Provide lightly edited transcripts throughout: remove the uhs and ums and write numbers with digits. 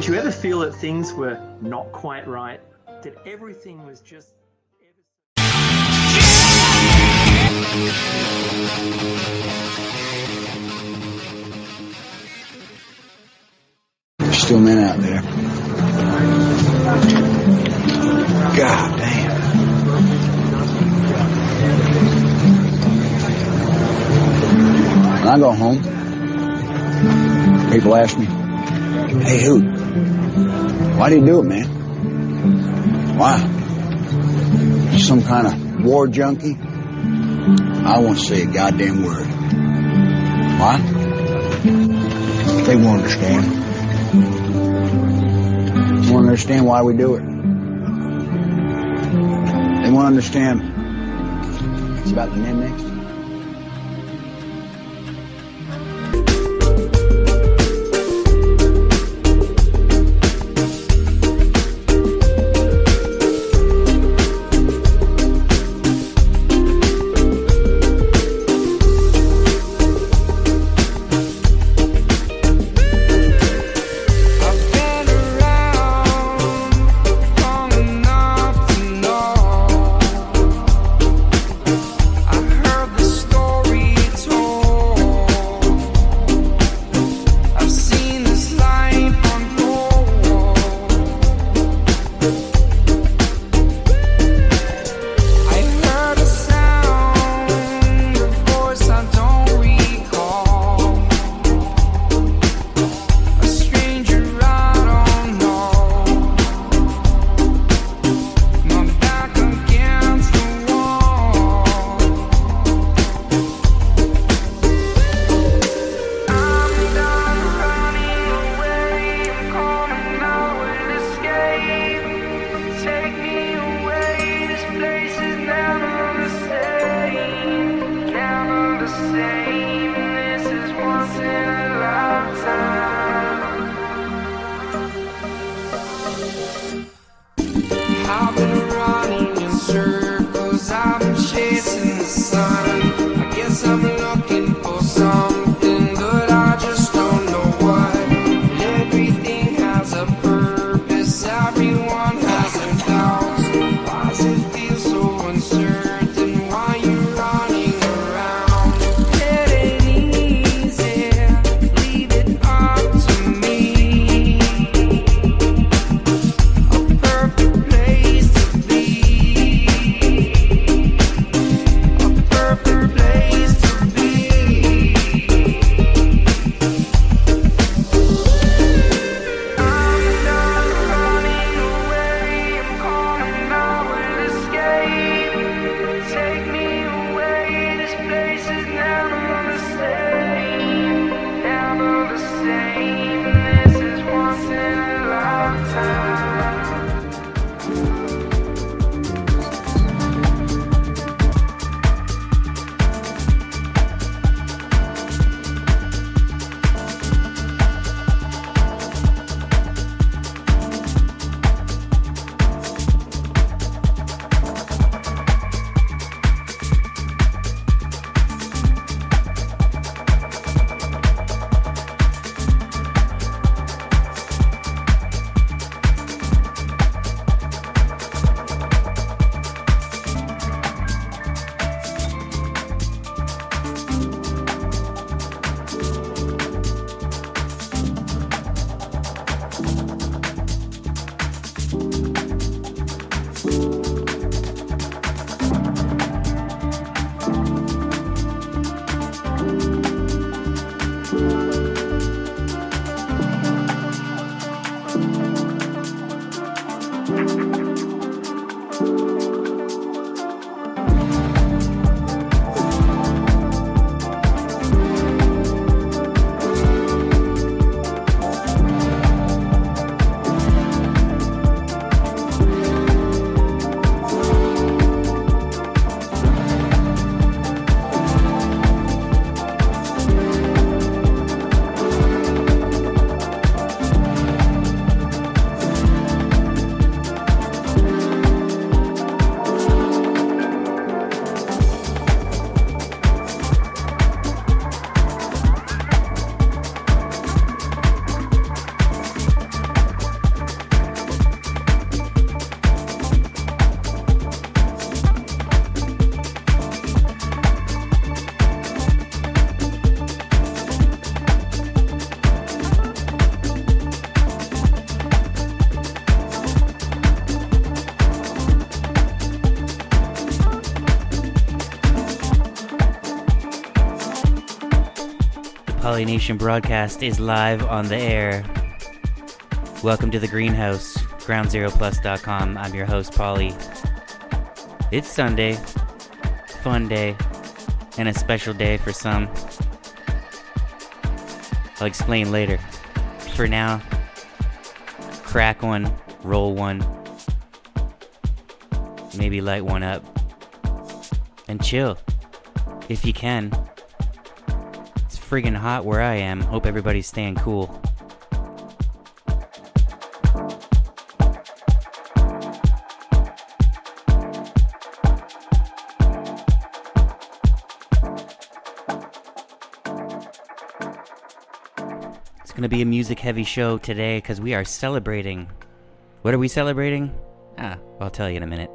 Did you ever feel that things were not quite right? That everything was just... There's still men out there. God damn. When I go home, people ask me, "Hey, Hoot, why do you do it, man? Why? Some kind of war junkie?" I won't say a goddamn word. Why? They won't understand. They won't understand why we do it. They won't understand. It's about the men next to you. Heard Polynation broadcast is live on the air. Welcome to the greenhouse, groundzeroplus.com. I'm your host, Polly. It's Sunday, fun day, and a special day for some. I'll explain later. For now, crack one, roll one, maybe light one up, and chill, if you can. It's friggin' hot where I am. Hope everybody's staying cool. It's going to be a music-heavy show today because we are celebrating. What are we celebrating? I'll tell you in a minute.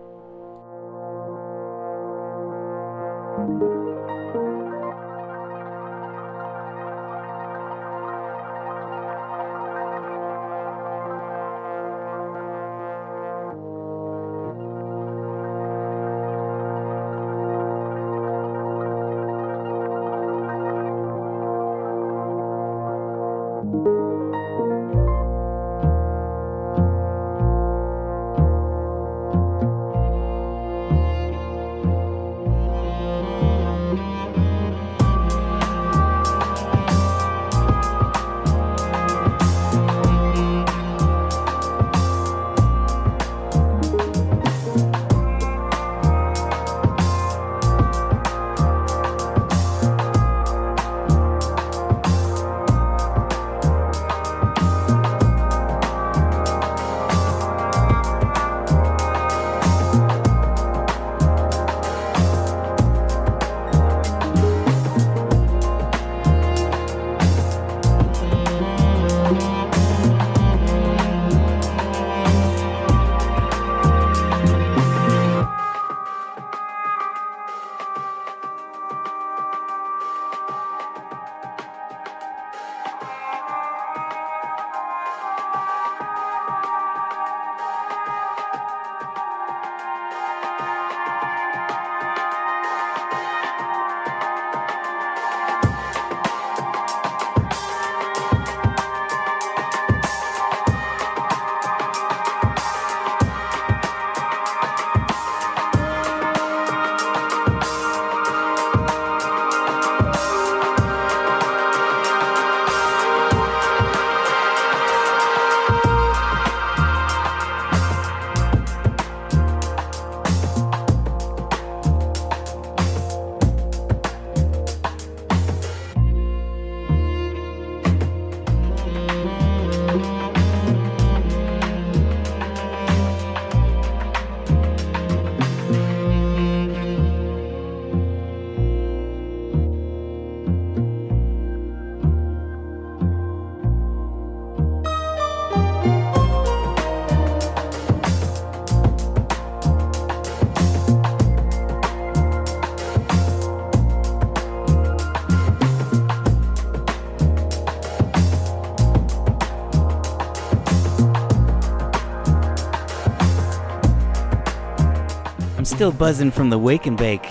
Still buzzing from the wake and bake.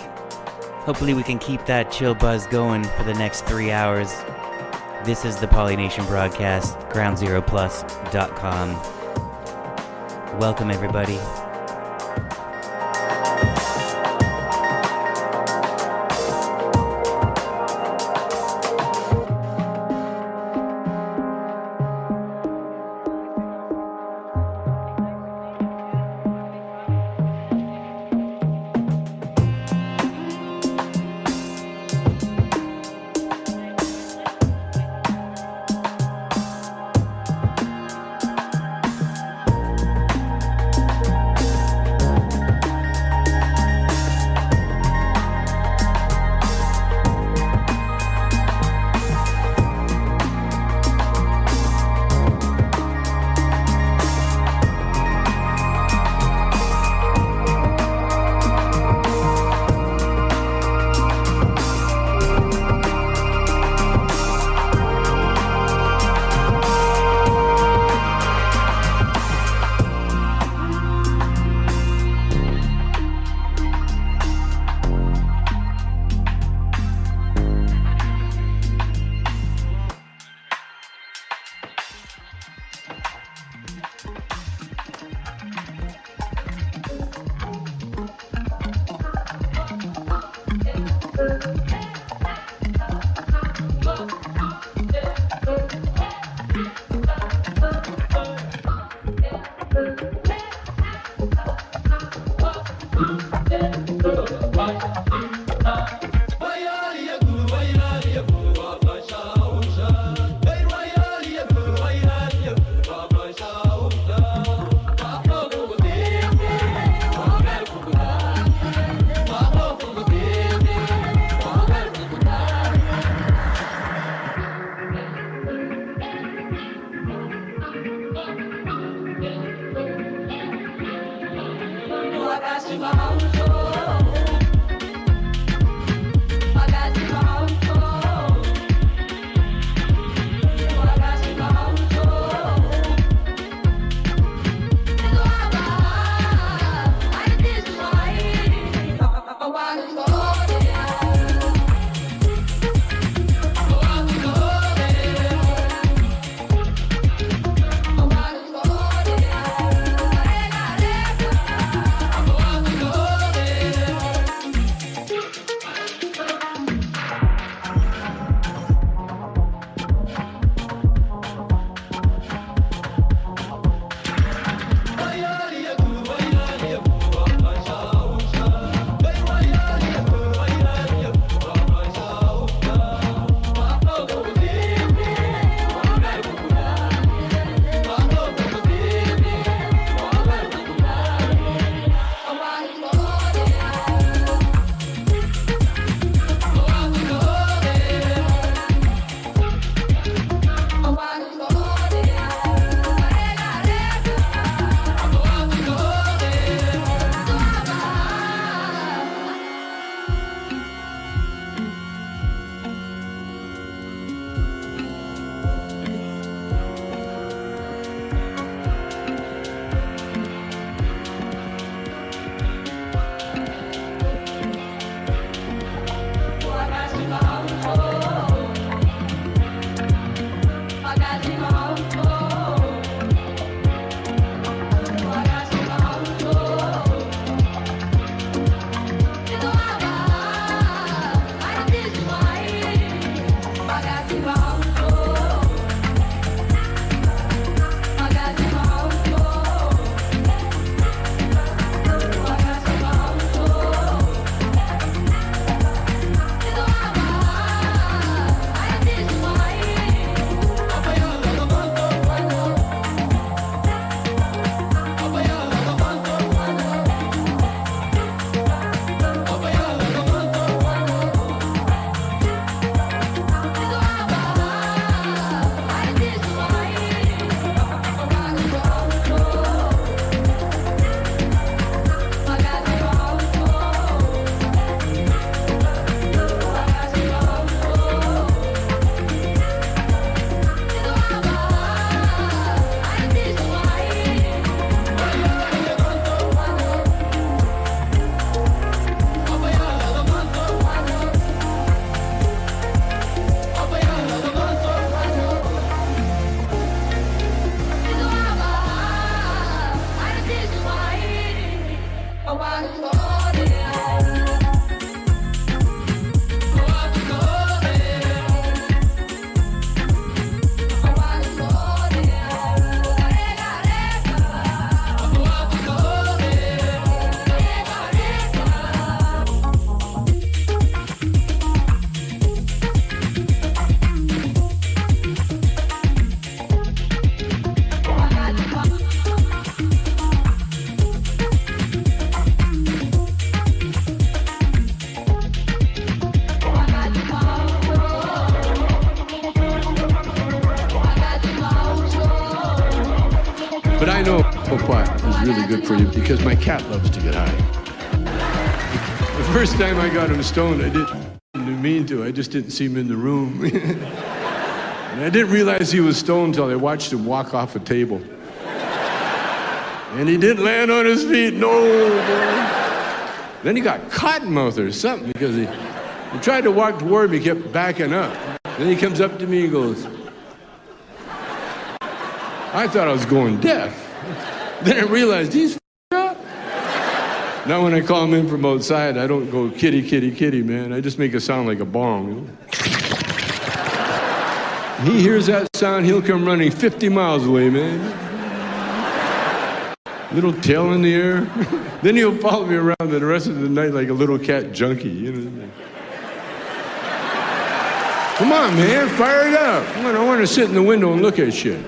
Hopefully we can keep that chill buzz going for the next 3 hours. This is the Polynation broadcast, groundzeroplus.com. Welcome everybody. But I know pot is really good for you because my cat loves to get high. The first time I got him stoned, I didn't mean to. I just didn't see him in the room. And I didn't realize he was stoned until I watched him walk off a table. And he didn't land on his feet, no. Then he got cottonmouth or something because he tried to walk toward me, kept backing up. Then he comes up to me and goes, I thought I was going deaf. Then I realized he's f***ed up. Now when I call him in from outside, I don't go kitty, kitty, kitty, man. I just make it sound like a bong. You know? He hears that sound, he'll come running 50 miles away, man. Little tail in the air. Then he'll follow me around the rest of the night like a little cat junkie, you know. Come on, man, fire it up. I want to sit in the window and look at shit.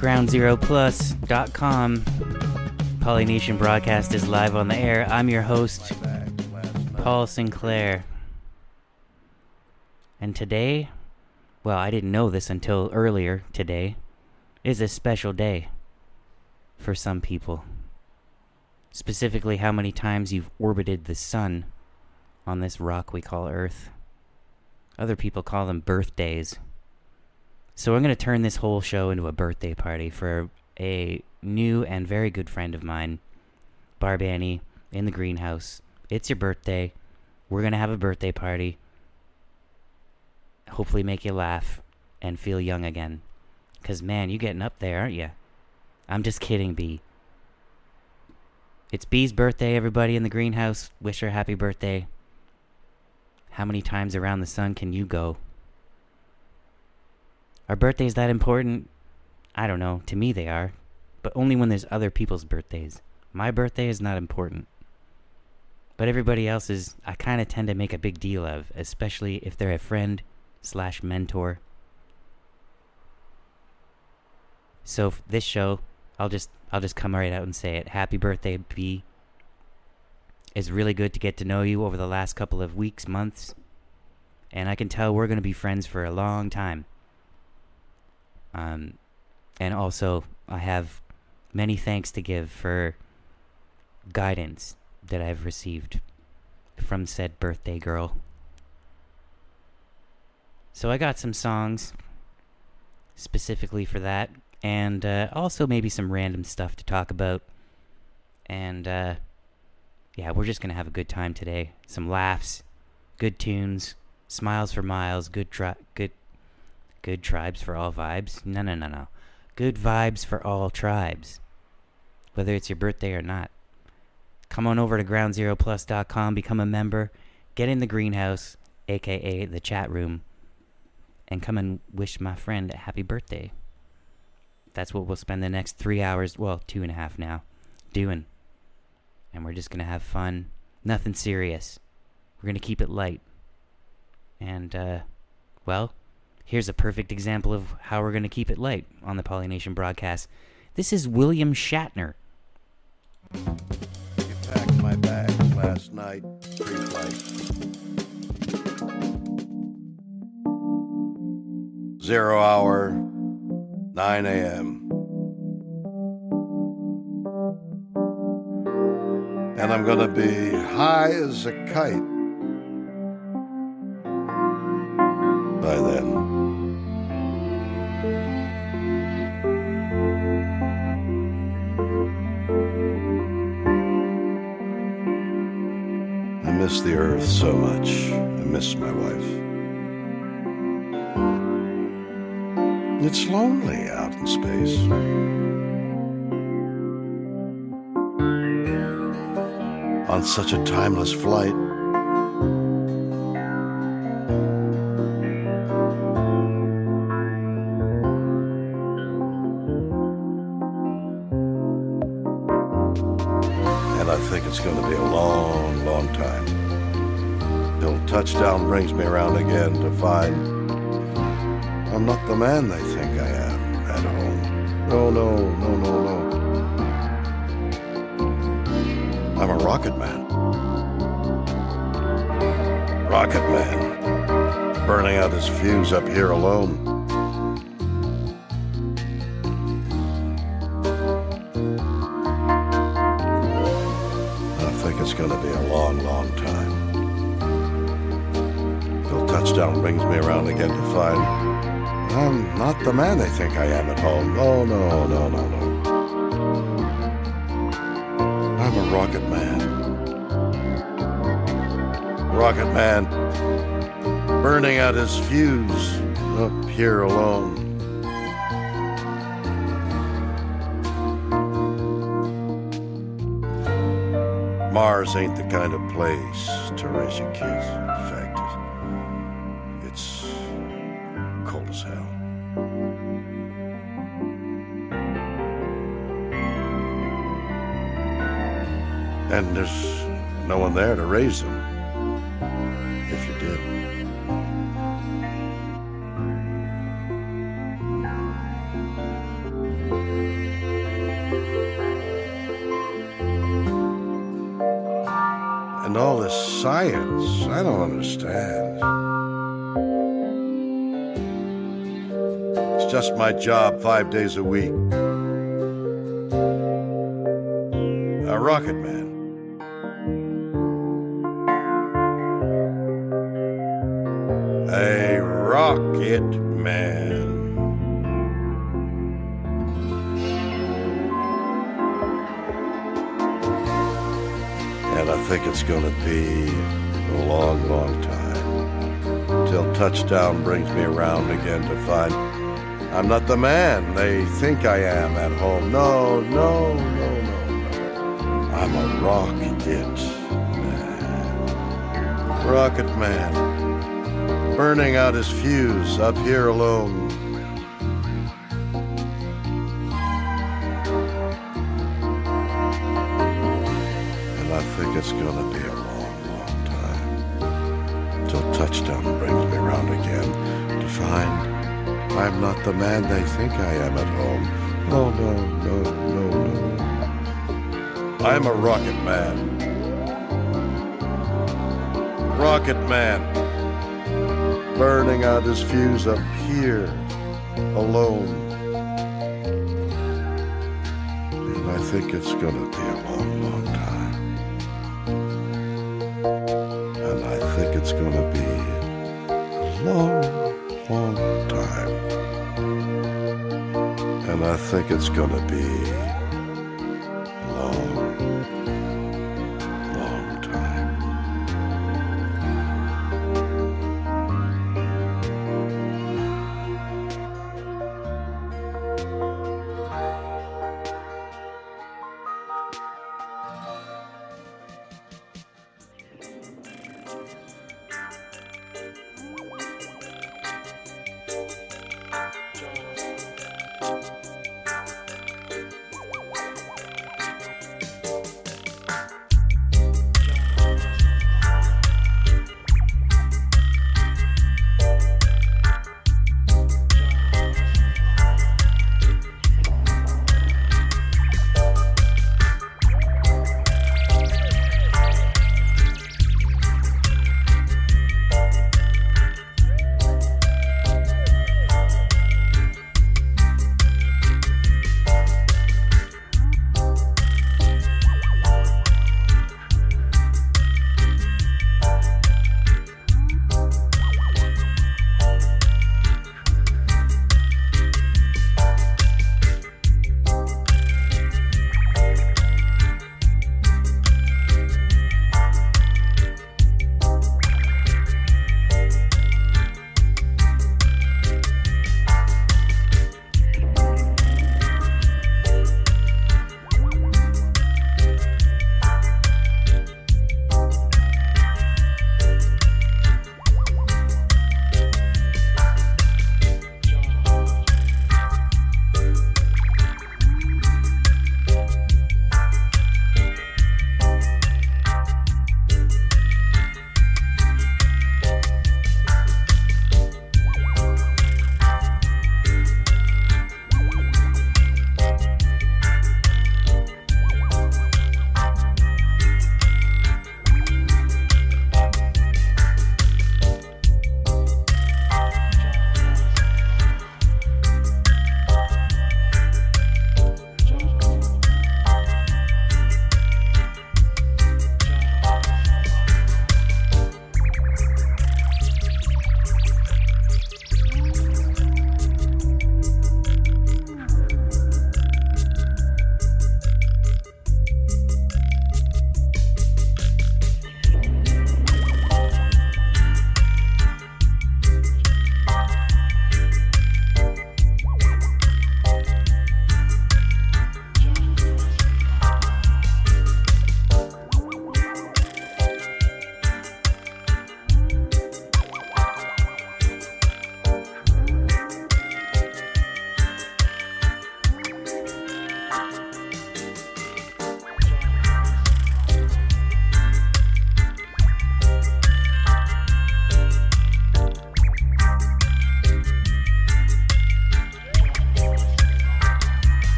GroundZeroPlus.com. Polynation broadcast is live on the air. I'm your host, Paul Sinclair. And today, well, I didn't know this until earlier today, is a special day for some people. Specifically, how many times you've orbited the sun on this rock we call Earth. Other people call them birthdays. So I'm going to turn this whole show into a birthday party for a new and very good friend of mine, Barb Annie, in the greenhouse. It's your birthday. We're going to have a birthday party. Hopefully make you laugh and feel young again. Because, man, you're getting up there, aren't you? I'm just kidding, Bee. It's Bee's birthday, everybody in the greenhouse. Wish her happy birthday. How many times around the sun can you go? Are birthdays that important? I don't know. To me, they are. But only when there's other people's birthdays. My birthday is not important. But everybody else's, I kind of tend to make a big deal of, especially if they're a friend/mentor. So this show, I'll just come right out and say it. Happy birthday, B. It's really good to get to know you over the last couple of weeks, months. And I can tell we're going to be friends for a long time. And also, I have many thanks to give for guidance that I've received from said birthday girl. So I got some songs specifically for that, and also maybe some random stuff to talk about. And yeah, we're just gonna have a good time today. Some laughs, good tunes, smiles for miles, good tribes for all vibes. No. Good vibes for all tribes, whether it's your birthday or not. Come on over to GroundZeroPlus.com, become a member, get in the greenhouse, aka the chat room, and come and wish my friend a happy birthday. That's what we'll spend the next 3 hours, well, 2.5 now, doing. And we're just going to have fun. Nothing serious. We're going to keep it light. And, well, here's a perfect example of how we're going to keep it light on the Polynation broadcast. This is William Shatner. You packed my bags last night, pre-flight. 0 hour, 9 a.m. And I'm gonna be high as a kite by then. I miss the earth so much. I miss my wife. It's lonely out in space. On such a timeless flight. And I think it's going to be a long, long time till touchdown brings me around again to find I'm not the man they think I am at home. No. I'm a rocket man. Rocket man. Burning out his fuse up here alone. I think it's going to be a long, long time till touchdown brings me around again to find I'm not the man they think I am at home. Oh, no. I'm a rocket man. Rocket man, burning out his fuse up here alone. Mars ain't the kind of place to raise your kids. In fact, it's cold as hell. And there's no one there to raise them, if you did. And all this science, I don't understand. It's just my job 5 days a week. A rocket man. A rocket man. And I think it's gonna be a long, long time till touchdown brings me around again to find I'm not the man they think I am at home. No, no, no, no, no. I'm a rocket man. Rocket man. Burning out his fuse up here alone. And I think it's gonna be a long, long time till touchdown brings me around again to find I'm not the man they think I am at home. Oh, no, no, no, no. I'm a rocket man. Rocket man. Burning out his fuse up here, alone. And I think it's gonna be a long, long time. And I think it's gonna be a long, long time. And I think it's gonna be a long, long time.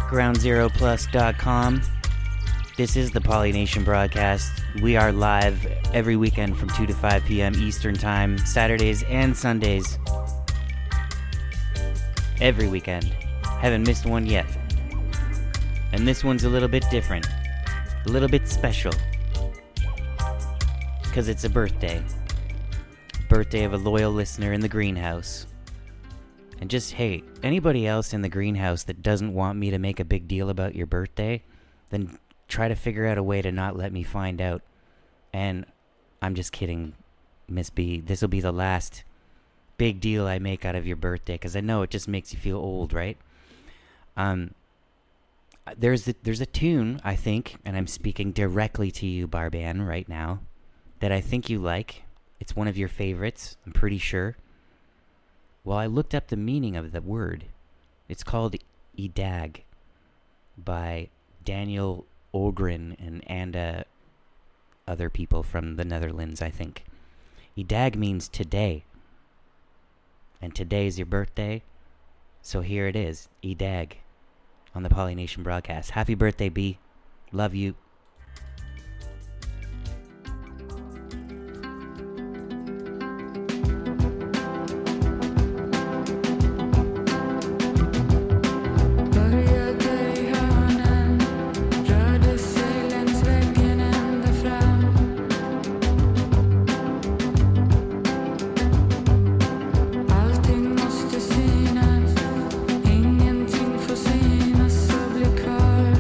GroundZeroPlus.com. This is the Polynation broadcast. We are live every weekend from 2 to 5 p.m. Eastern Time, Saturdays and Sundays. Every weekend. Haven't missed one yet. And this one's a little bit different. A little bit special. Because it's a birthday. Birthday of a loyal listener in the greenhouse. And just, hey, anybody else in the greenhouse that doesn't want me to make a big deal about your birthday, then try to figure out a way to not let me find out. And I'm just kidding, Miss B. This will be the last big deal I make out of your birthday, because I know it just makes you feel old, right? There's a tune, I think, and I'm speaking directly to you, Barban, right now, that I think you like. It's one of your favorites, I'm pretty sure. Well, I looked up the meaning of the word. It's called Idag by Daniel Ogren and other people from the Netherlands, I think. Idag means today. And today is your birthday. So here it is, Idag, on the Polynation broadcast. Happy birthday, B. Love you. Ingenting får synas och bli kvar.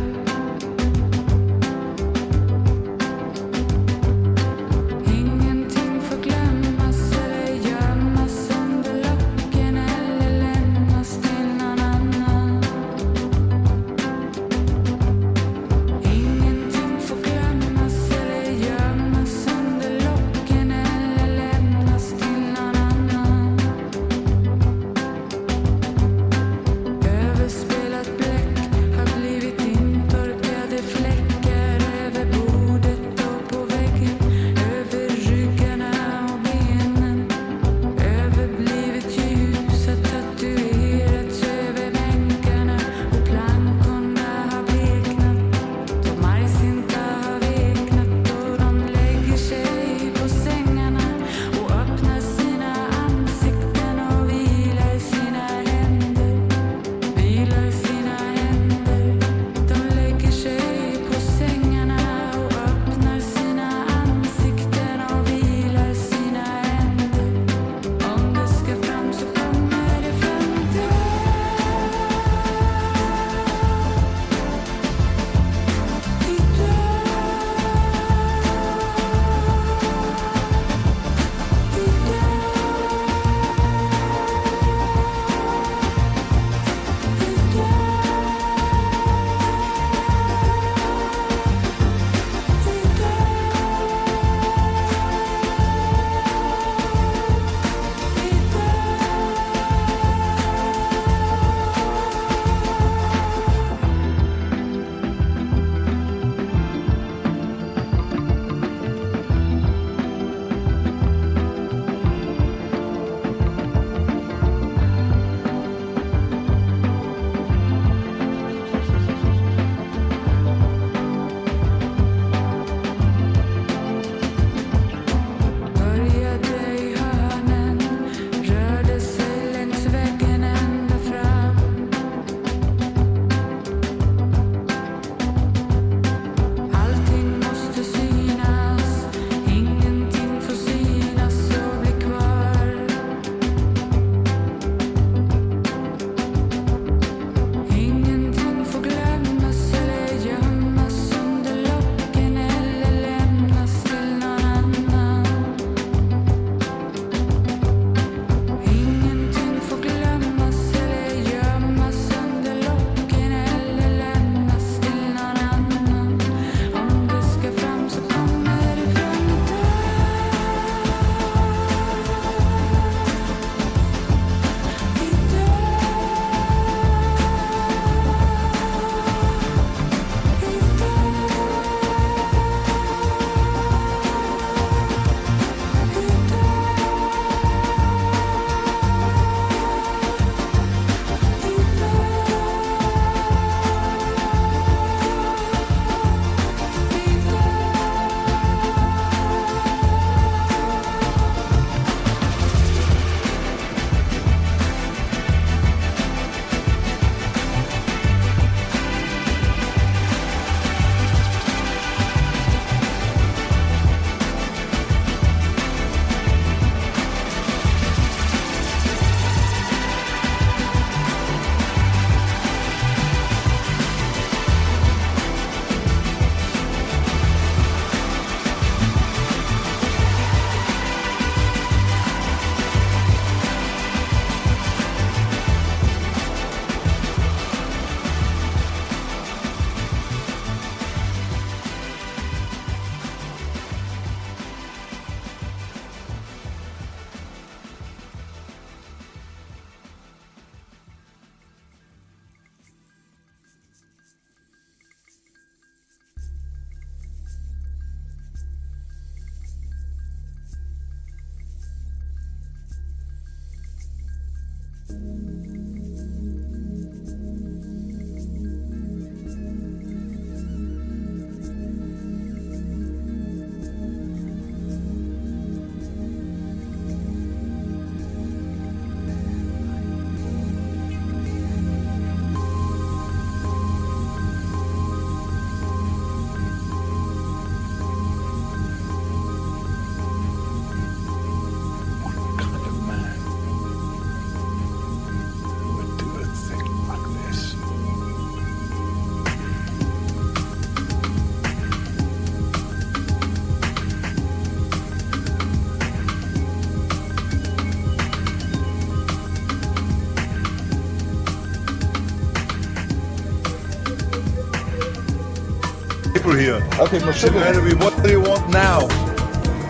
people here. Okay, for sure. What do you want now?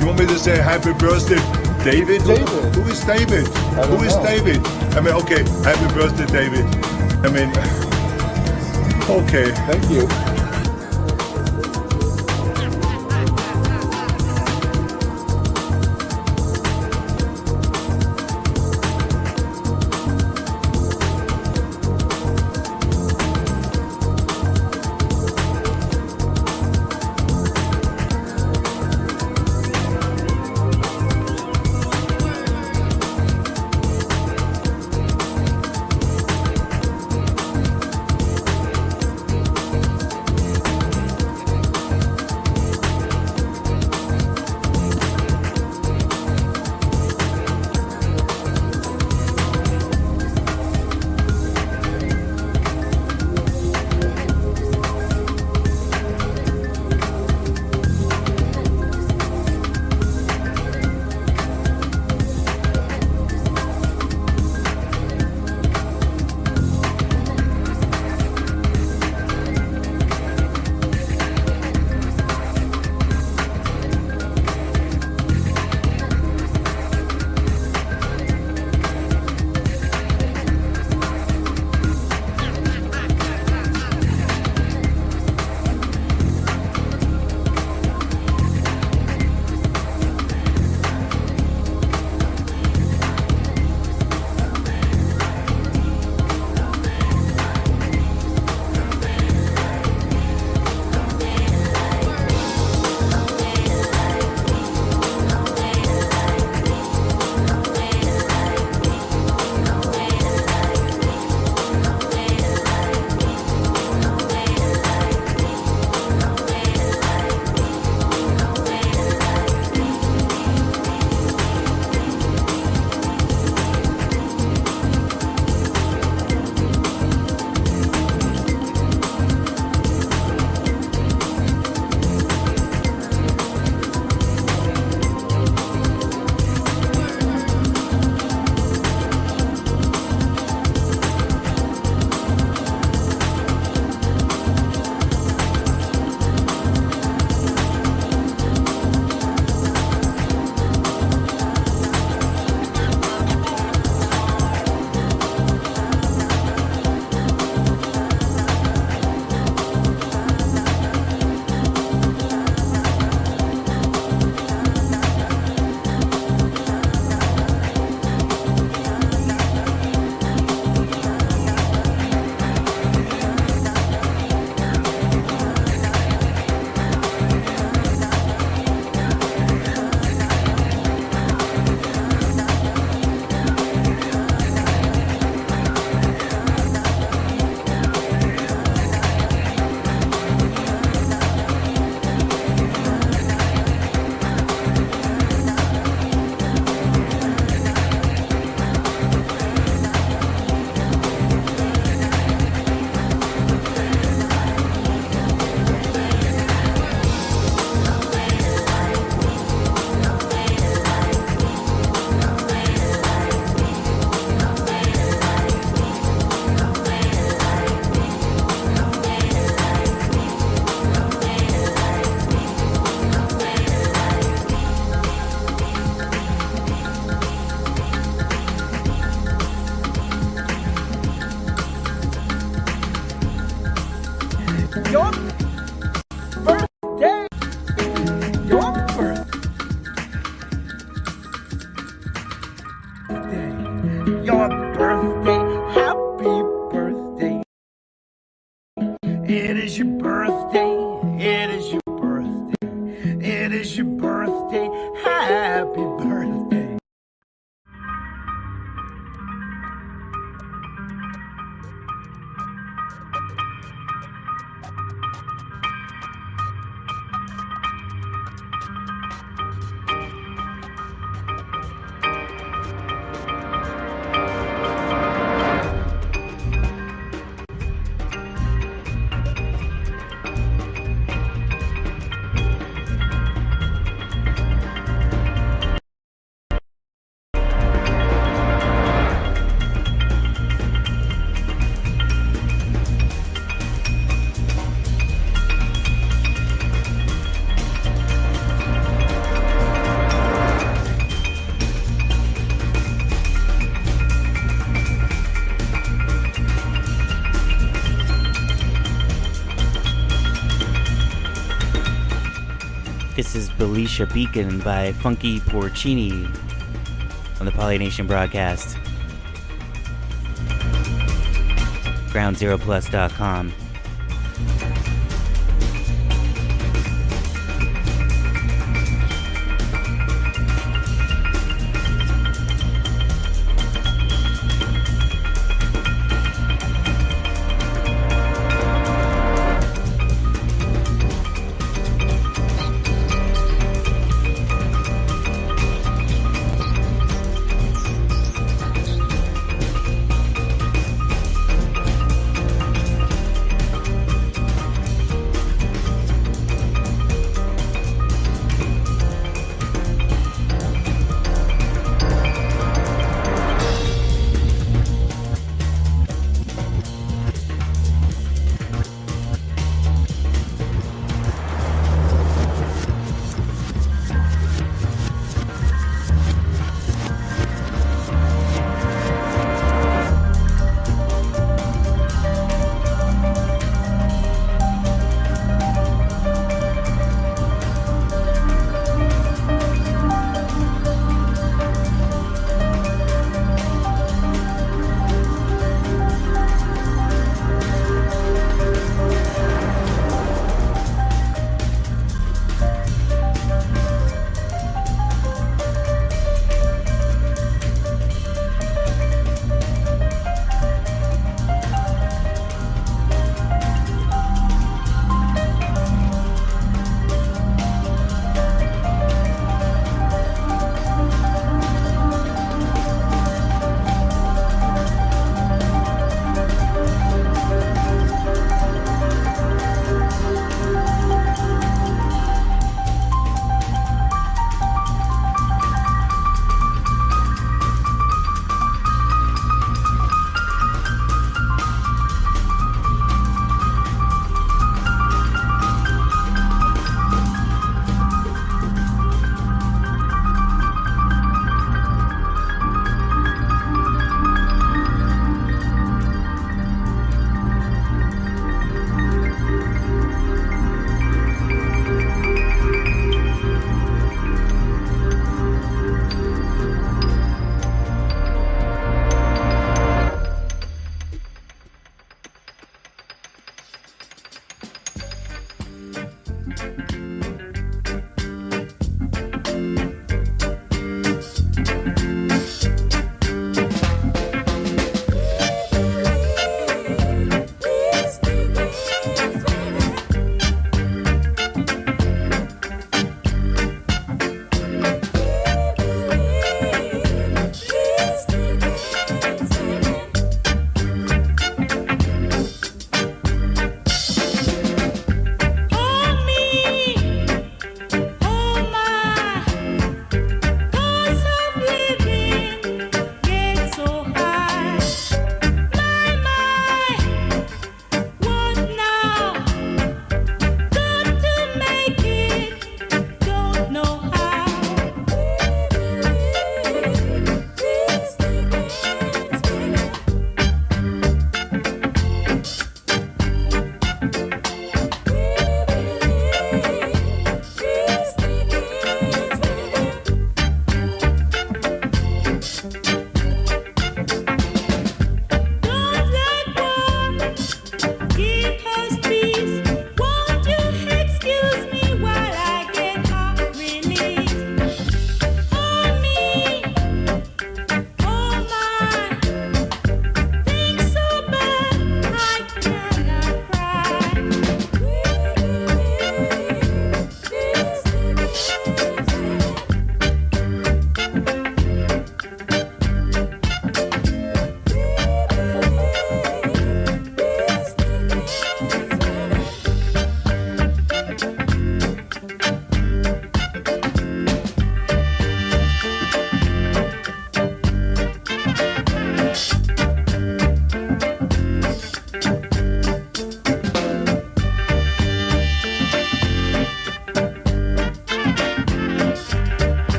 You want me to say happy birthday, David? David. Who is David? Who is David? I mean, okay, happy birthday, David. I mean, okay. Thank you. Your birthday. Your birthday. Your birthday. Happy birthday. It is your birthday. It is your birthday. It is your birthday. Happy birthday. This is Belisha Beacon by Funky Porcini on the Polynation broadcast. GroundZeroPlus.com.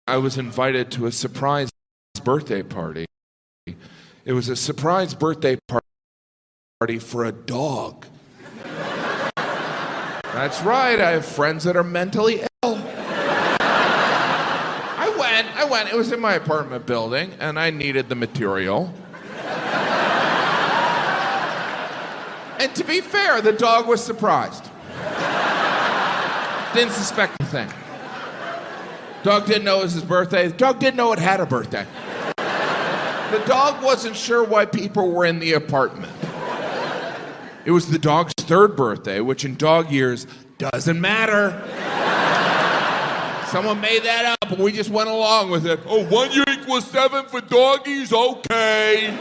I was invited to a surprise birthday party. It was a surprise birthday party for a dog. That's right, I have friends that are mentally ill. I went. It was in my apartment building, and I needed the material. And to be fair, the dog was surprised. Didn't suspect a thing. Dog didn't know it was his birthday. The dog didn't know it had a birthday. The dog wasn't sure why people were in the apartment. It was the dog's third birthday, which in dog years doesn't matter. Someone made that up, and we just went along with it. Oh, 1 year equals 7 for doggies? Okay.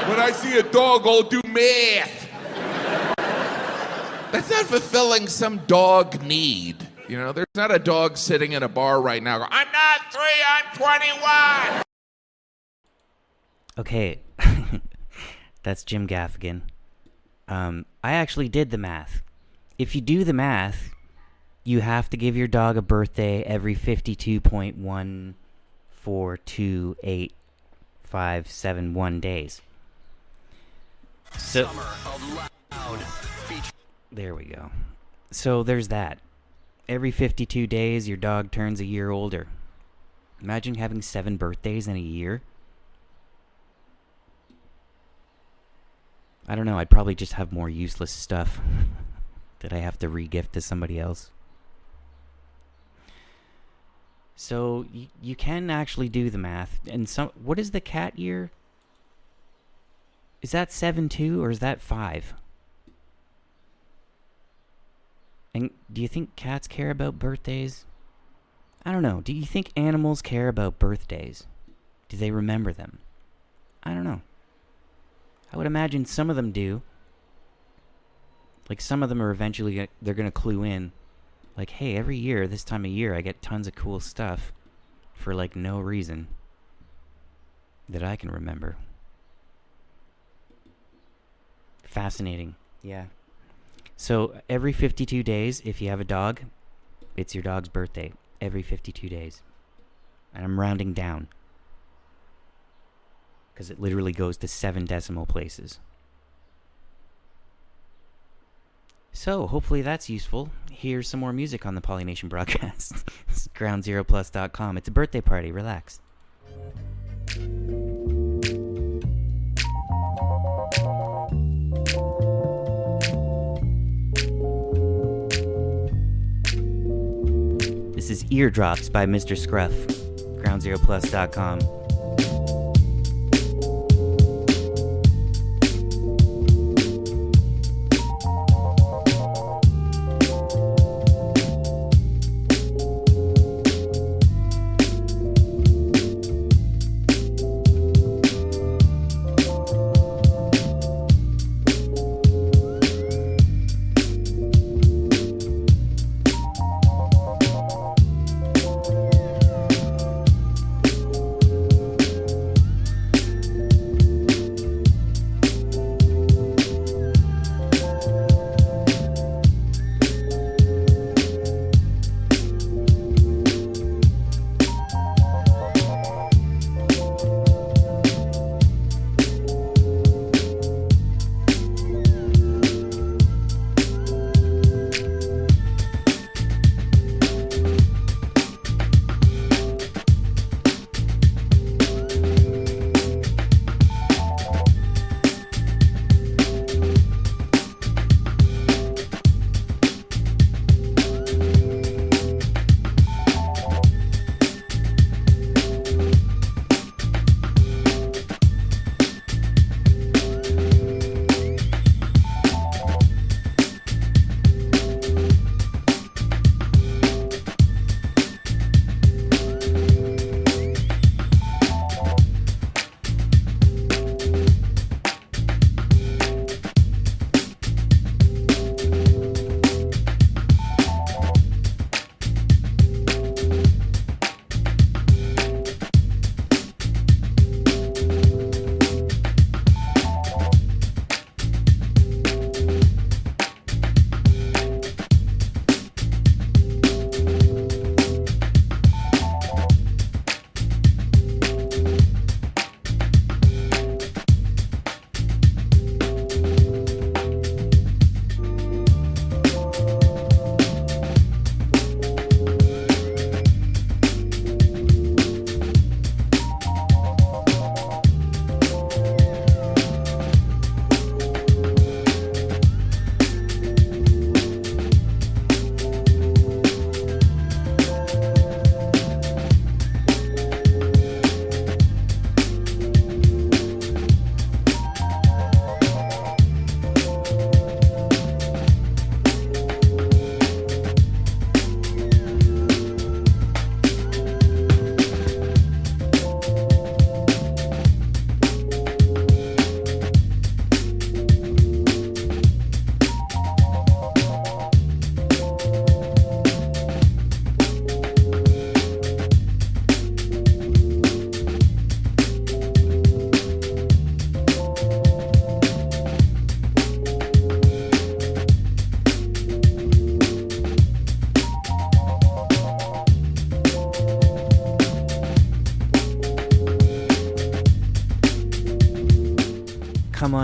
When I see a dog, I'll do math. That's not fulfilling some dog need. You know, there's not a dog sitting in a bar right now going, I'm not 3, I'm 21. Okay, that's Jim Gaffigan. I actually did the math. If you do the math, you have to give your dog a birthday every 52.1428571 days. So, there we go. So there's that. Every 52 days, your dog turns a year older. Imagine having 7 birthdays in a year. I don't know, I'd probably just have more useless stuff that I have to re-gift to somebody else. So, you can actually do the math. And what is the cat year? Is that 7 too, or is that 5? And do you think cats care about birthdays? I don't know. Do you think animals care about birthdays? Do they remember them? I don't know. I would imagine some of them do. Like, some of them are eventually, they're going to clue in. Like, hey, every year, this time of year, I get tons of cool stuff for, like, no reason that I can remember. Fascinating. Yeah. So, every 52 days, if you have a dog, it's your dog's birthday. Every 52 days. And I'm rounding down. Because it literally goes to 7 decimal places. So, hopefully that's useful. Here's some more music on the Polynation broadcast. This is GroundZeroPlus.com. It's a birthday party. Relax. This is Eardrops by Mr. Scruff. GroundZeroPlus.com.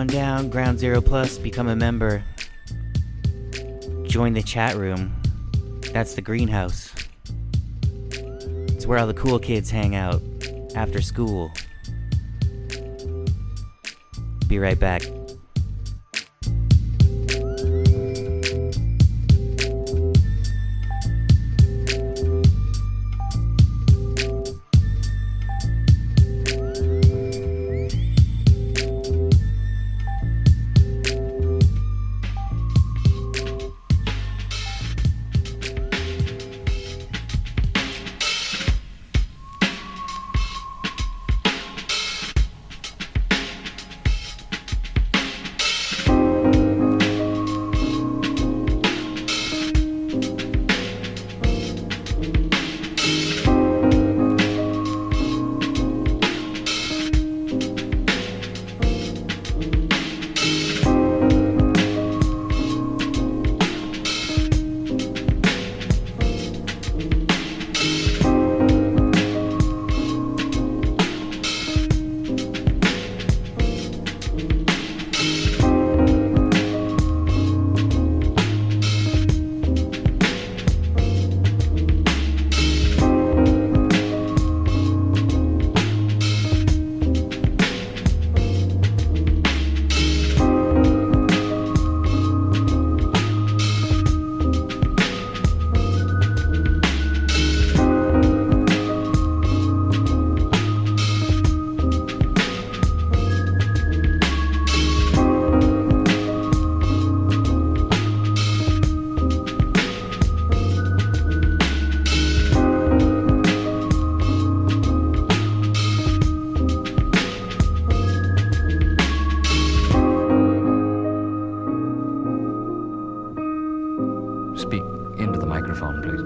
on down, Ground Zero Plus, become a member. Join the chat room. That's the greenhouse. It's where all the cool kids hang out after school. Be right back. Speak into the microphone, please.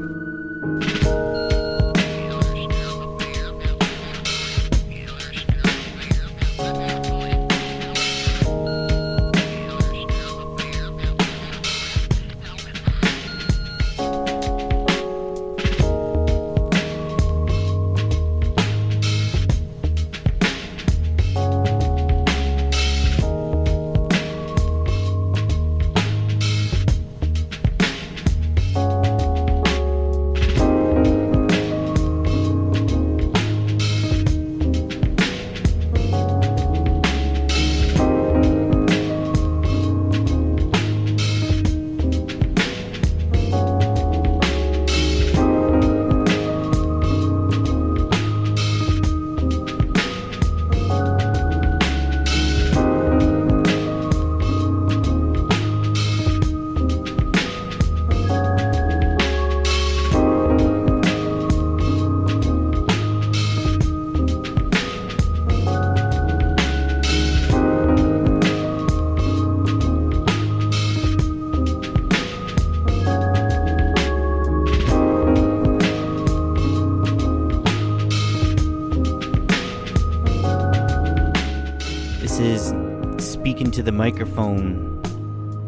To the microphone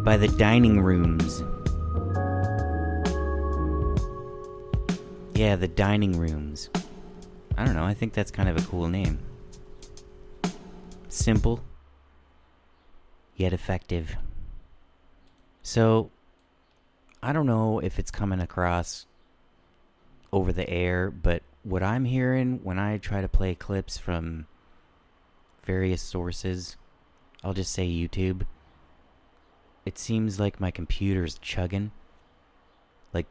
by the dining rooms. Yeah, the dining rooms. I don't know, I think that's kind of a cool name. Simple, yet effective. So, I don't know if it's coming across over the air, but what I'm hearing when I try to play clips from various sources, I'll just say YouTube, it seems like my computer's chugging. Like,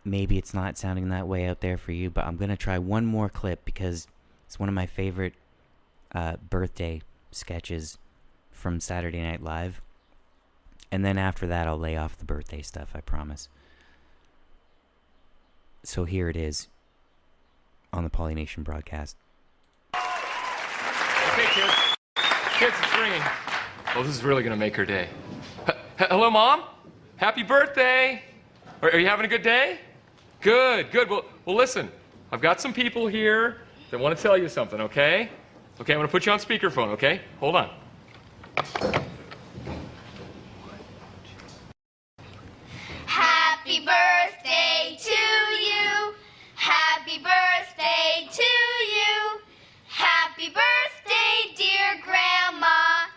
maybe it's not sounding that way out there for you, but I'm going to try one more clip because it's one of my favorite birthday sketches from Saturday Night Live. And then after that, I'll lay off the birthday stuff, I promise. So here it is on the Polynation broadcast. Okay, kids. Kids, it's ringing. Oh, this is really gonna make her day. Hello, Mom? Happy birthday! Are you having a good day? Good, good. Well, listen. I've got some people here that want to tell you something, okay? Okay, I'm gonna put you on speakerphone, okay? Hold on. Happy birthday to you. Happy birthday to you. Happy birthday, dear Grandma.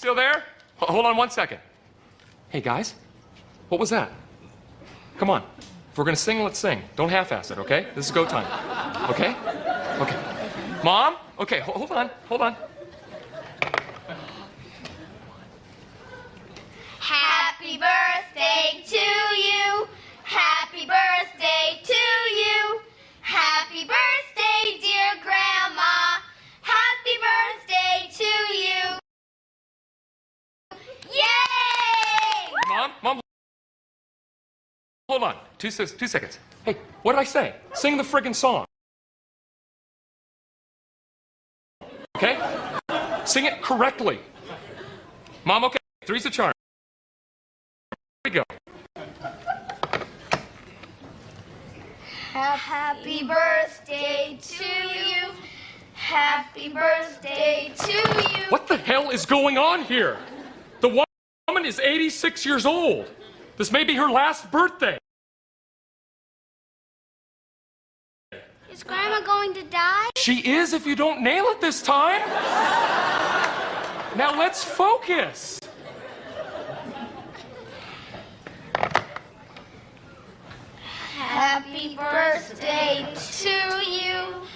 still there? Hold on 1 second. Hey, guys, what was that? Come on. If we're gonna sing, let's sing. Don't half-ass it, okay? This is go time. Okay? Okay. Mom? Okay, hold on. Happy birthday to you. Happy birthday to you. Happy birthday, dear Grandma. Happy birthday to you. Yay! Mom, hold on. 2 seconds. Hey, what did I say? Sing the friggin' song. Okay? Sing it correctly. Mom, okay. 3's the charm. Here we go. Happy birthday to you. Happy birthday to you. What the hell is going on here? The woman is 86 years old. This may be her last birthday. Is Grandma going to die? She is if you don't nail it this time. Now let's focus. Happy birthday to you.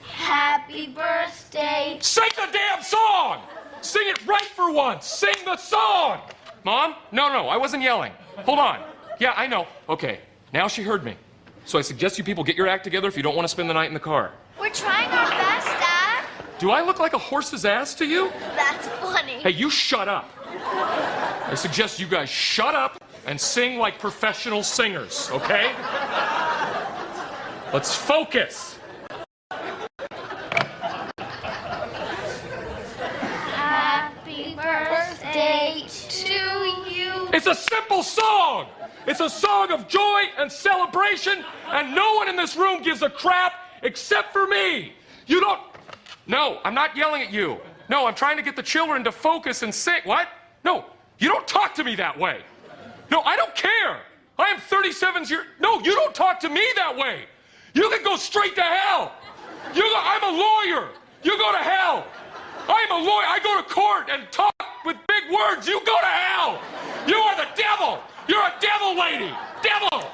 Happy birthday. Sing the damn song! Sing it right for once. Sing the song! Mom? No, I wasn't yelling. Hold on. Yeah, I know. Okay, now she heard me. So I suggest you people get your act together if you don't want to spend the night in the car. We're trying our best, Dad. Do I look like a horse's ass to you? That's funny. Hey, you shut up. I suggest you guys shut up and sing like professional singers, okay? Let's focus. Happy birthday to you. It's a simple song. It's a song of joy and celebration, and no one in this room gives a crap except for me. You don't... No, I'm not yelling at you. No, I'm trying to get the children to focus and sing. What? No, you don't talk to me that way. No, I don't care. I am 37 years... No, you don't talk to me that way. You can go straight to hell. I'm a lawyer. You go to hell. I'm a lawyer. I go to court and talk with big words. You go to hell. You are the devil. You're a devil lady. Devil.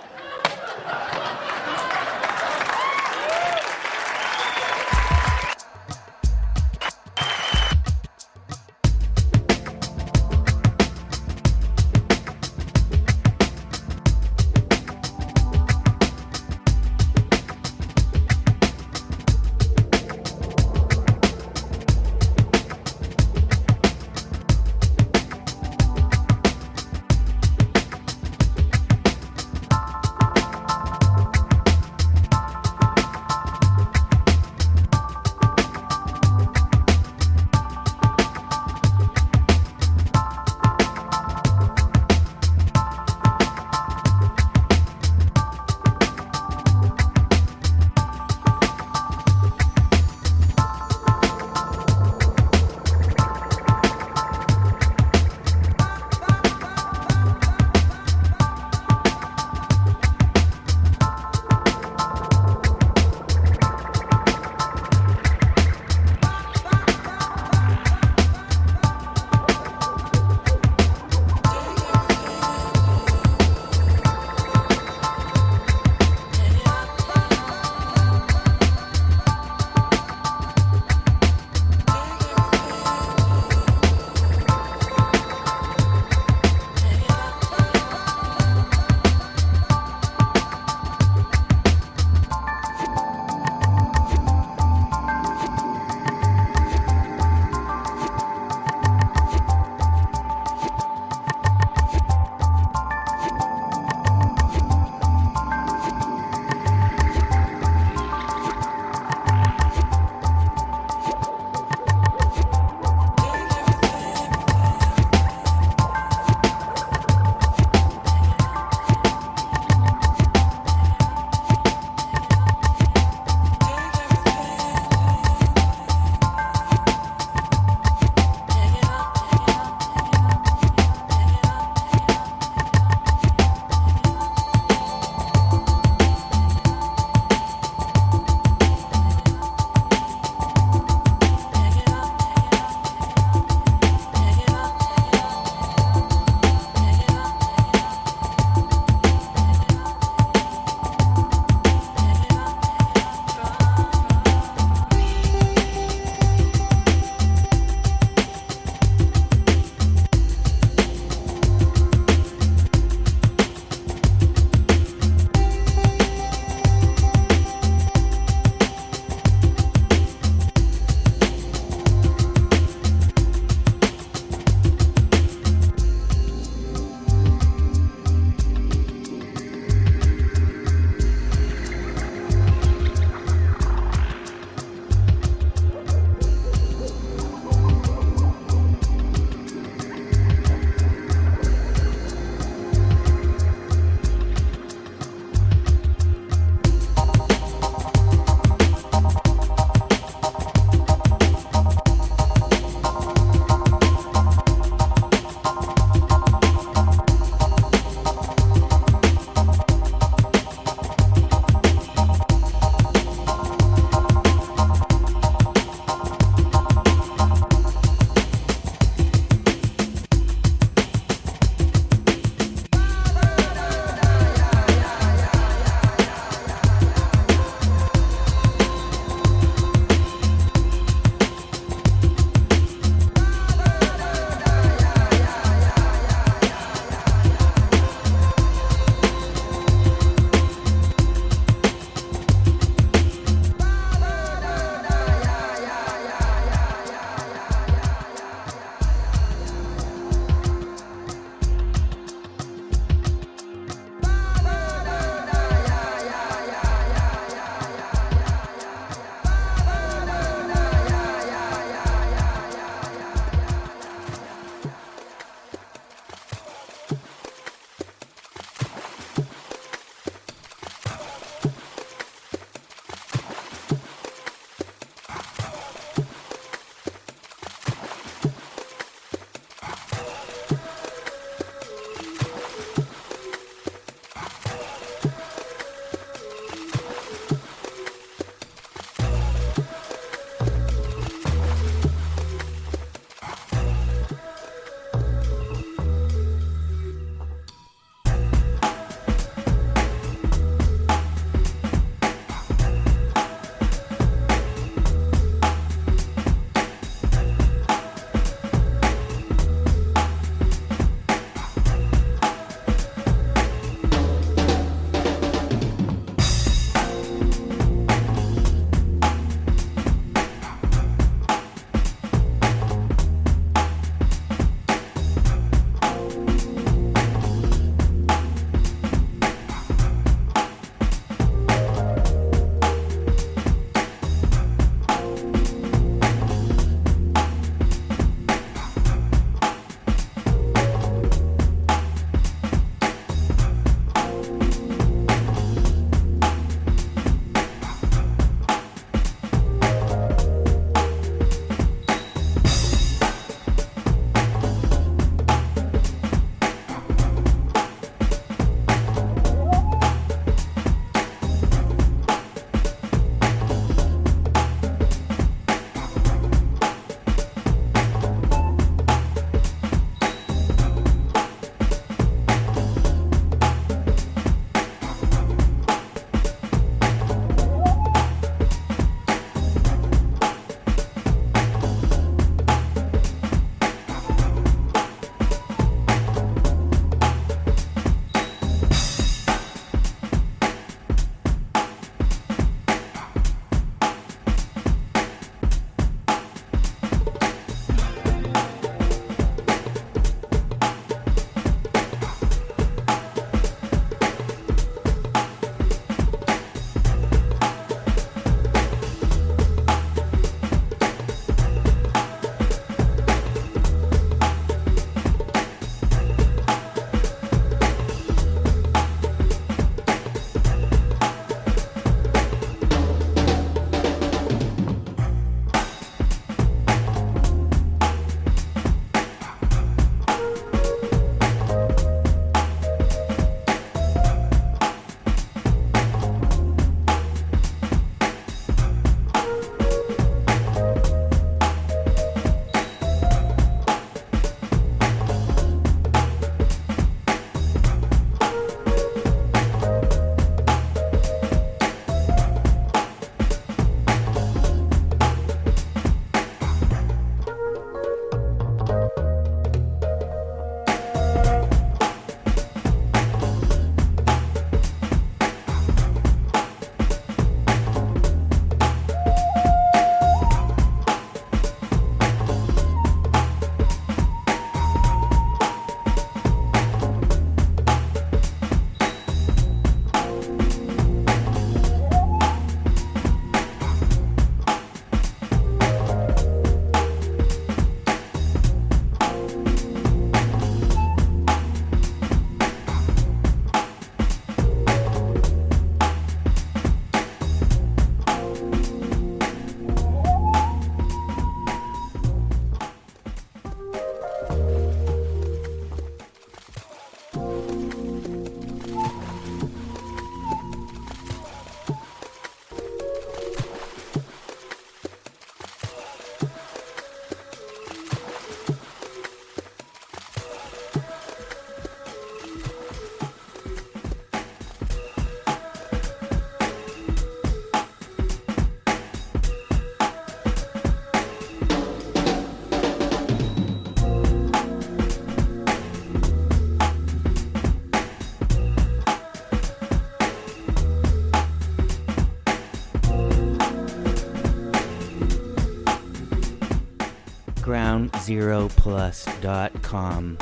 groundzeroplus.com.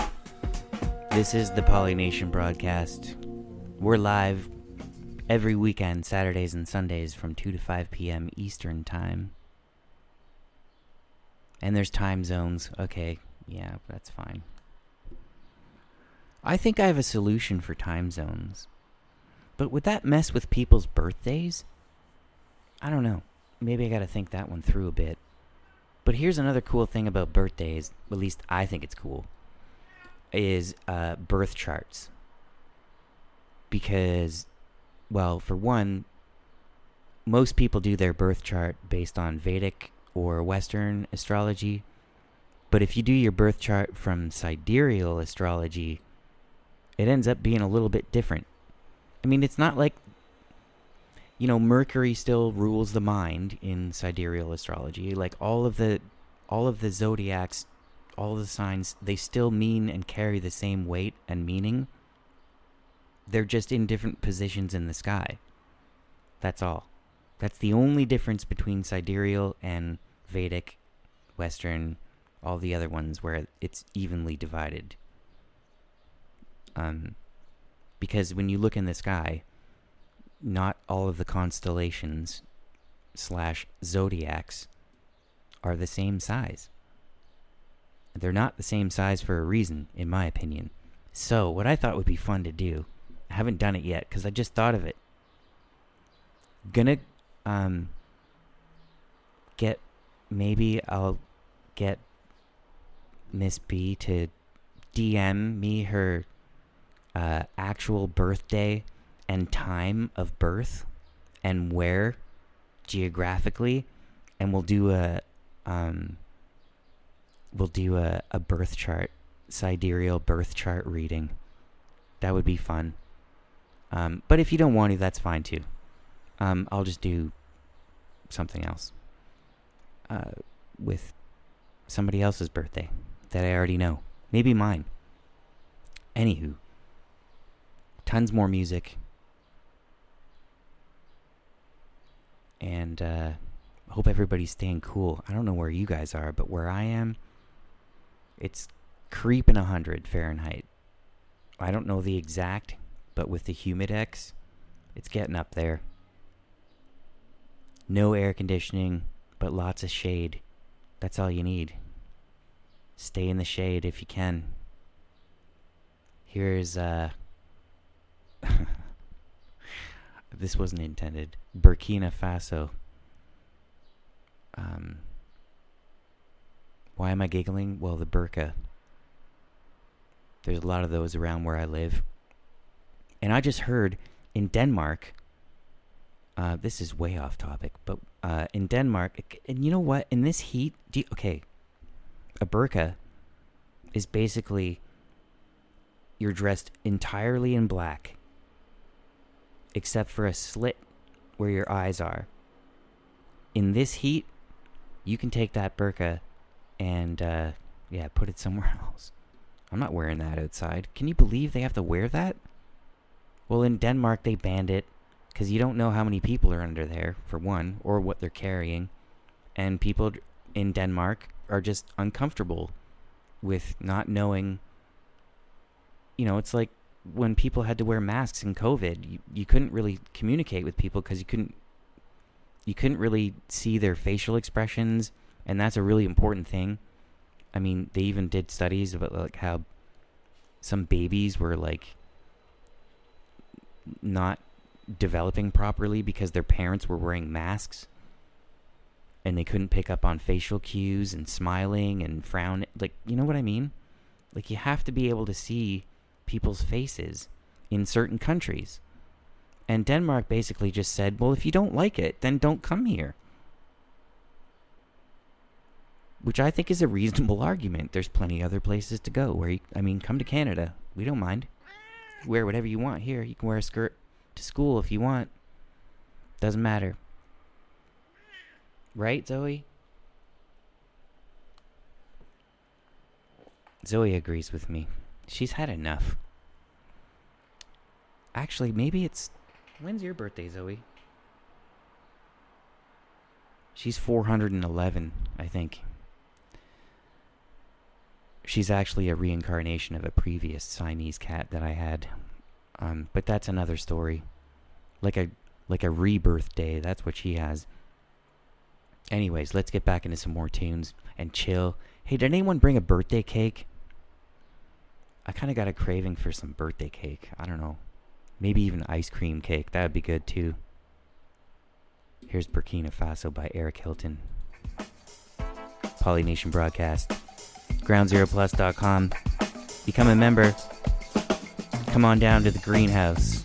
This is the Polynation broadcast. We're live every weekend, Saturdays and Sundays from 2 to 5 p.m. Eastern Time. And there's time zones. Okay, yeah, that's fine. I think I have a solution for time zones. But would that mess with people's birthdays? I don't know. Maybe I gotta think that one through a bit. But here's another cool thing about birthdays, at least I think it's cool, is birth charts. Because, well, for one, most people do their birth chart based on Vedic or Western astrology. But if you do your birth chart from sidereal astrology, it ends up being a little bit different. I mean, it's not like, you know, Mercury still rules the mind in sidereal astrology. Like all of the zodiacs, all the signs, they still mean and carry the same weight and meaning. They're just in different positions in the sky. That's all. That's the only difference between sidereal and Vedic, Western, all the other ones where it's evenly divided. Because when you look in the sky, not all of the constellations / zodiacs are the same size. They're not the same size for a reason, in my opinion. So, what I thought would be fun to do, I haven't done it yet because I just thought of it. I'll get Miss B to DM me her actual birthday and time of birth and where geographically, and we'll do a birth chart, sidereal birth chart reading. That would be fun. But if you don't want to, that's fine too. I'll just do something else with somebody else's birthday that I already know. Maybe mine. Anywho, tons more music. And hope everybody's staying cool. I don't know where you guys are, but where I am, it's creeping 100 Fahrenheit. I don't know the exact, but with the humidex, it's getting up there. No air conditioning, but lots of shade. That's all you need. Stay in the shade if you can. Here's this wasn't intended. Burkina Faso. Why am I giggling? Well, the burqa. There's a lot of those around where I live. And I just heard in Denmark, this is way off topic, but in Denmark, and you know what? In this heat, a burqa is basically you're dressed entirely in black, except for a slit where your eyes are. In this heat, you can take that burqa and, put it somewhere else. I'm not wearing that outside. Can you believe they have to wear that? Well, in Denmark, they banned it because you don't know how many people are under there, for one, or what they're carrying. And people in Denmark are just uncomfortable with not knowing. You know, it's like when people had to wear masks in COVID, you couldn't really communicate with people because you couldn't really see their facial expressions, and that's a really important thing. I mean, they even did studies about like how some babies were like not developing properly because their parents were wearing masks and they couldn't pick up on facial cues and smiling and frowning. Like, you know what I mean? Like, you have to be able to see people's faces in certain countries. And Denmark basically just said, well, if you don't like it, then don't come here. Which I think is a reasonable argument. There's plenty other places to go where come to Canada. We don't mind. Wear whatever you want here. You can wear a skirt to school if you want. Doesn't matter. Right, Zoe? Zoe agrees with me. She's had enough. Actually, maybe it's... When's your birthday, Zoe? She's 411, I think. She's actually a reincarnation of a previous Siamese cat that I had. But that's another story. Like a rebirth day, that's what she has. Anyways, let's get back into some more tunes and chill. Hey, did anyone bring a birthday cake? I kind of got a craving for some birthday cake. I don't know. Maybe even ice cream cake. That would be good too. Here's Burkina Faso by Eric Hilton. Polynation Broadcast. GroundZeroPlus.com. Become a member. Come on down to the greenhouse.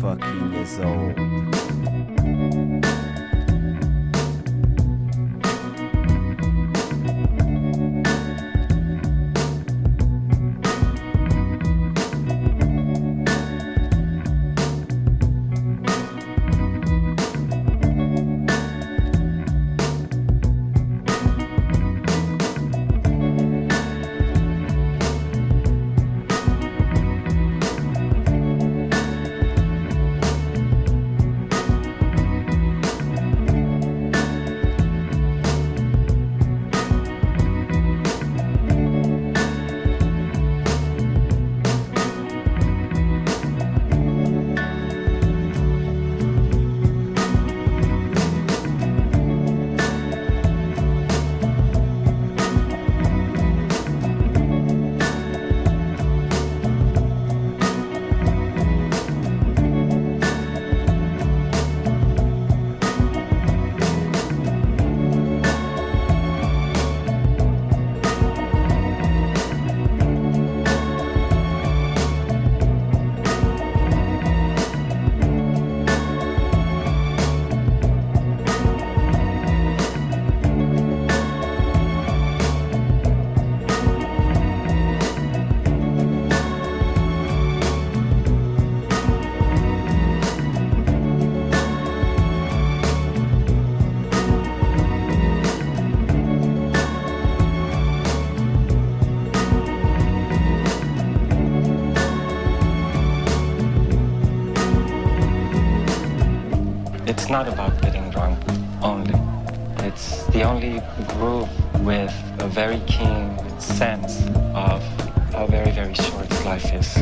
Fucking years old. It's not about getting drunk only. It's the only groove with a very keen sense of how very, very short life is.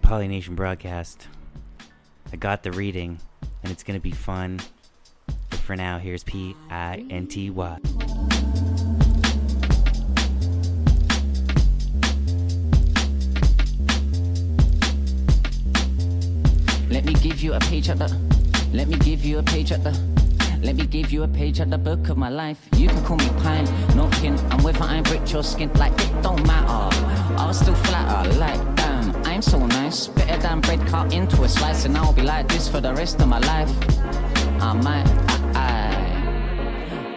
Polynation broadcast. I got the reading, and it's gonna be fun. But for now, here's PINTY. Let me give you a page at the. Let me give you a page at the. Let me give you a page at the book of my life. You can call me pine, not kin. And whether I'm rich or skint, like it don't matter. I'll still flatter, like damn, I'm so nice. Better than bread cut into a slice, and I'll be like this for the rest of my life.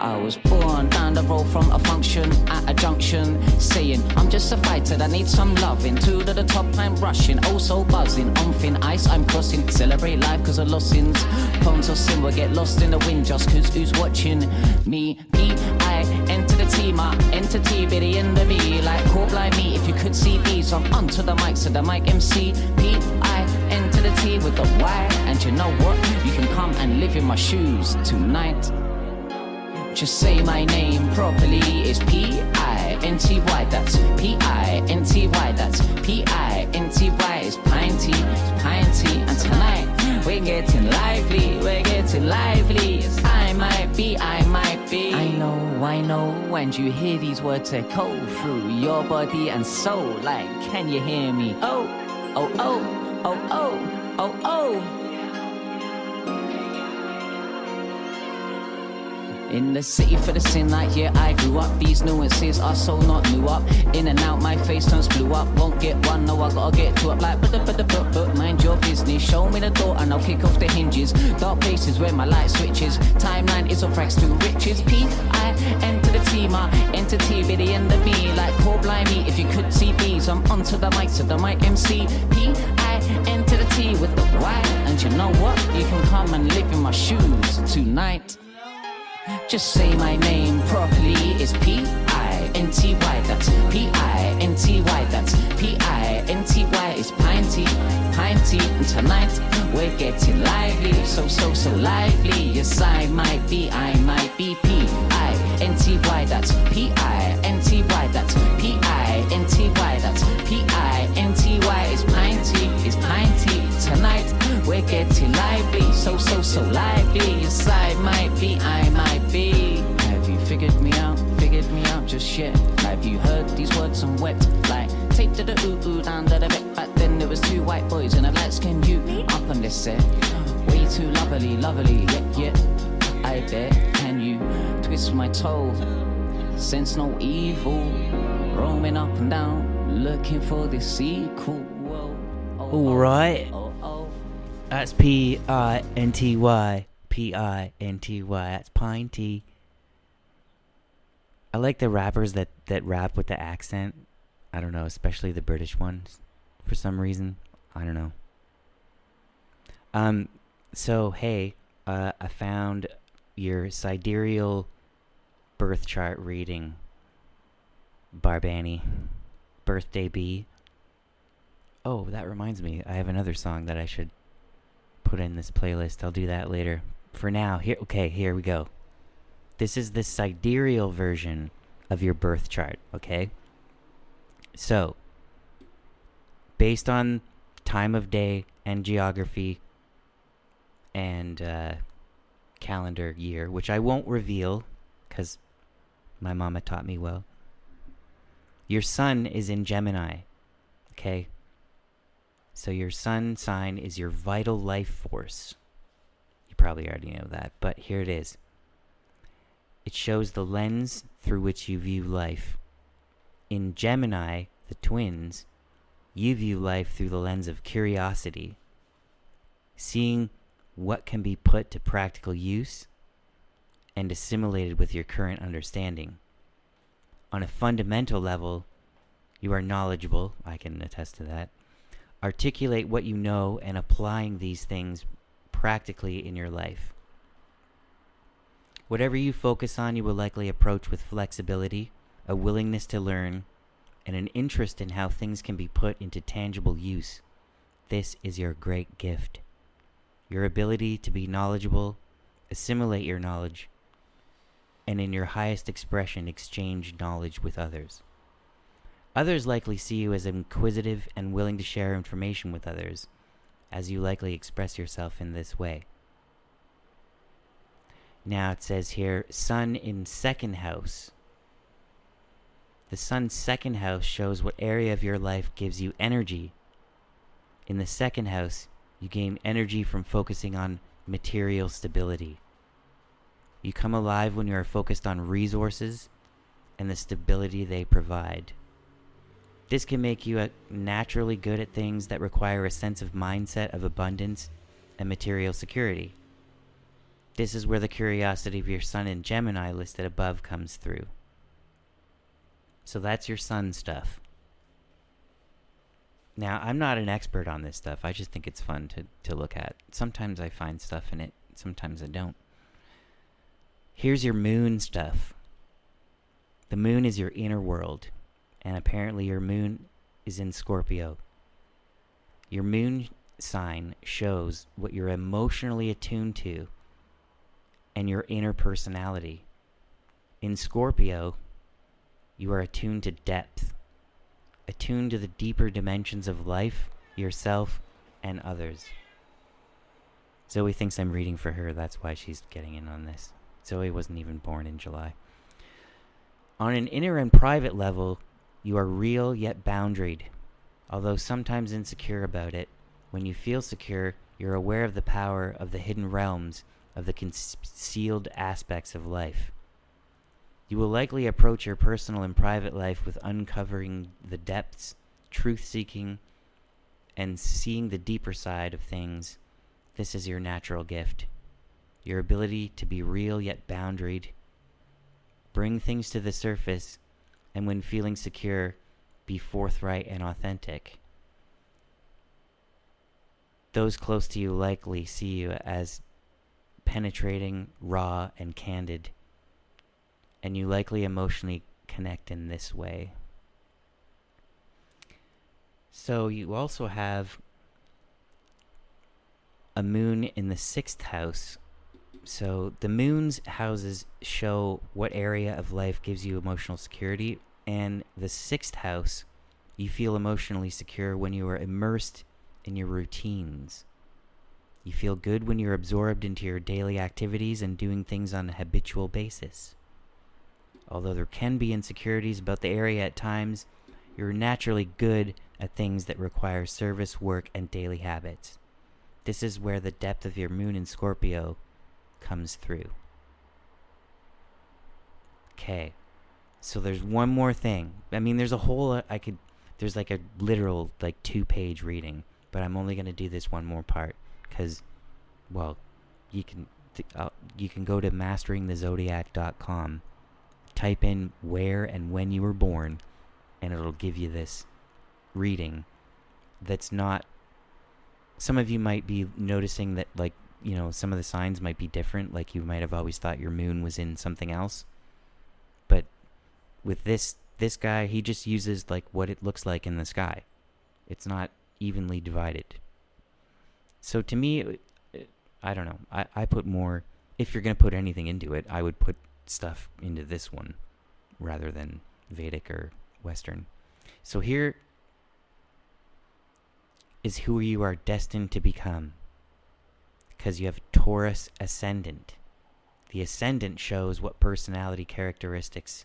I was born down the road from a function at a junction, saying I'm just a fighter that needs some loving. Two to the top, I'm rushing, oh so buzzing. On thin ice, I'm crossing. Celebrate life cause of lost sins. Poems of sin will get lost in the wind just cause who's watching me. P.I. enter the team, I enter T by the end of me. Like caught blind me, if you could see these, I'm onto the mic, so the mic MC. P.I. enter the T with the Y. And you know what? You can come and live in my shoes tonight. Just say my name properly, it's P-I-N-T-Y, that's P-I-N-T-Y, that's P-I-N-T-Y, it's Pinty, and tonight we're getting lively, yes, I might be. I know, and you hear these words echo through your body and soul, like, can you hear me? Oh. In the city for the sin, like yeah, I grew up. These nuances are so not new up. In and out, my face turns blue up. Won't get one, no, I gotta get two up. Like, but mind your business. Show me the door and I'll kick off the hinges. Dark places where my light switches. Timeline is on frags to riches. P.I. enter the team, I enter T by the end of me. Like, call blind me if you could see these. I'm onto the mic, so the mic MC. P.I. enter the T with the Y. And you know what? You can come and live in my shoes tonight. Just say my name properly, it's P-I-N-T-Y, that's P-I-N-T-Y, that's P-I-N-T-Y, it's Pinty, and tonight we're getting lively, so lively, yes I might be P-I-N-T-Y, that's P-I-N-T-Y, that's P-I-N-T-Y, that's P-I-N-T-Y, it's Pinty, tonight we're getting lively, so lively, yes I might be. Have you figured me out just yet? Have you heard these words and wept? Like, take to the ooh down to the bit. Back then there was two white boys and a light skinned you up on this set. Way too lovely, yeah, I bet. Can you twist my toe? Sense no evil, roaming up and down, looking for the sequel. Alright. That's P-I-N-T-Y. P-I-N-T-Y. That's Pinty. I like the rappers that rap with the accent. I don't know, especially the British ones for some reason. I don't know. So, hey, I found your sidereal birth chart reading, Barbani. Birthday bee. Oh, that reminds me. I have another song that I should put in this playlist. I'll do that later. For now, here we go. This is the sidereal version of your birth chart, okay? So, based on time of day and geography and calendar year, which I won't reveal because my mama taught me well. Your sun is in Gemini, okay? So your sun sign is your vital life force. You probably already know that, but here it is. It shows the lens through which you view life. In Gemini, the twins, you view life through the lens of curiosity, seeing what can be put to practical use and assimilated with your current understanding. On a fundamental level, you are knowledgeable, I can attest to that. Articulate what you know and applying these things practically in your life. Whatever you focus on, you will likely approach with flexibility, a willingness to learn, and an interest in how things can be put into tangible use. This is your great gift. Your ability to be knowledgeable, assimilate your knowledge, and in your highest expression exchange knowledge with others. Others likely see you as inquisitive and willing to share information with others, as you likely express yourself in this way. Now it says here, Sun in second house. The Sun's second house shows what area of your life gives you energy. In the second house, you gain energy from focusing on material stability. You come alive when you are focused on resources and the stability they provide. This can make you naturally good at things that require a sense of mindset of abundance and material security. This is where the curiosity of your sun in Gemini listed above comes through. So that's your sun stuff. Now, I'm not an expert on this stuff. I just think it's fun to look at. Sometimes I find stuff in it. Sometimes I don't. Here's your moon stuff. The moon is your inner world. And apparently your moon is in Scorpio. Your moon sign shows what you're emotionally attuned to and your inner personality. In Scorpio, you are attuned to depth, attuned to the deeper dimensions of life, yourself, and others. Zoe thinks I'm reading for her. That's why she's getting in on this. Zoe wasn't even born in July. On an inner and private level, you are real yet boundaried. Although sometimes insecure about it, when you feel secure, you're aware of the power of the hidden realms of the concealed aspects of life. You will likely approach your personal and private life with uncovering the depths, truth-seeking, and seeing the deeper side of things. This is your natural gift. Your ability to be real yet boundaried. Bring things to the surface, and when feeling secure, be forthright and authentic. Those close to you likely see you as penetrating, raw, and candid, and you likely emotionally connect in this way. So you also have a moon in the 6th house. So the moon's houses show what area of life gives you emotional security, and the 6th house, you feel emotionally secure when you are immersed in your routines. You feel good when you're absorbed into your daily activities and doing things on a habitual basis. Although there can be insecurities about the area at times, you're naturally good at things that require service, work, and daily habits. This is where the depth of your moon in Scorpio comes through. Okay, so there's one more thing. I mean, there's a whole, there's like a literal 2-page reading, but I'm only going to do this one more part because, well, you can go to masteringthezodiac.com, type in where and when you were born, and it'll give you this reading that's not... Some of you might be noticing that, like, you know, some of the signs might be different. Like, you might have always thought your moon was in something else. But with this guy, he just uses, like, what it looks like in the sky. It's not evenly divided. So to me, I don't know. I put more... If you're going to put anything into it, I would put stuff into this one rather than Vedic or Western. So here is who you are destined to become, because you have Taurus ascendant. The ascendant shows what personality characteristics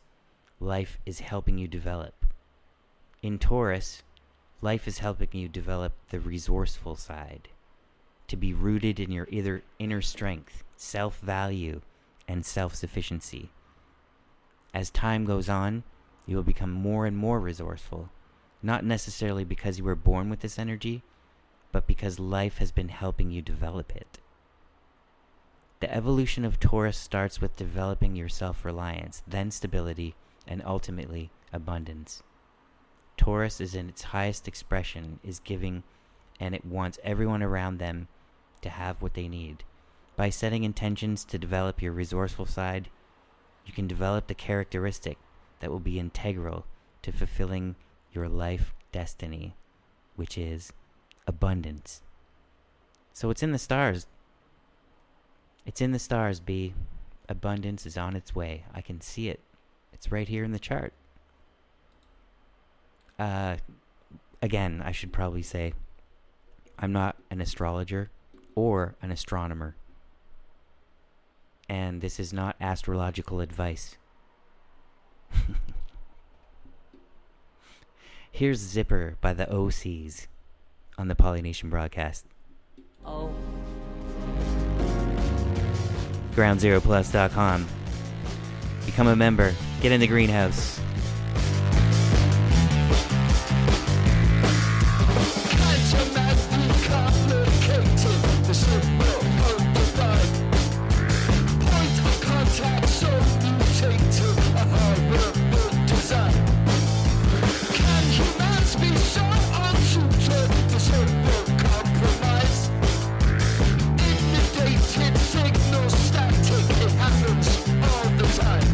life is helping you develop. In Taurus, life is helping you develop the resourceful side, to be rooted in your inner strength, self-value, and self-sufficiency. As time goes on, you will become more and more resourceful, not necessarily because you were born with this energy, but because life has been helping you develop it. The evolution of Taurus starts with developing your self-reliance, then stability, and ultimately abundance. Taurus is in its highest expression, is giving, and it wants everyone around them to have what they need. By setting intentions to develop your resourceful side, you can develop the characteristic that will be integral to fulfilling your life destiny, which is abundance. So it's in the stars. It's in the stars, B. Abundance is on its way. I can see it. It's right here in the chart. Again, I should probably say, I'm not an astrologer or an astronomer. And this is not astrological advice. Here's Zipper by the OCs on the Polynation broadcast. Oh. GroundZeroPlus.com. Become a member. Get in the greenhouse. Signal static, it happens all the time.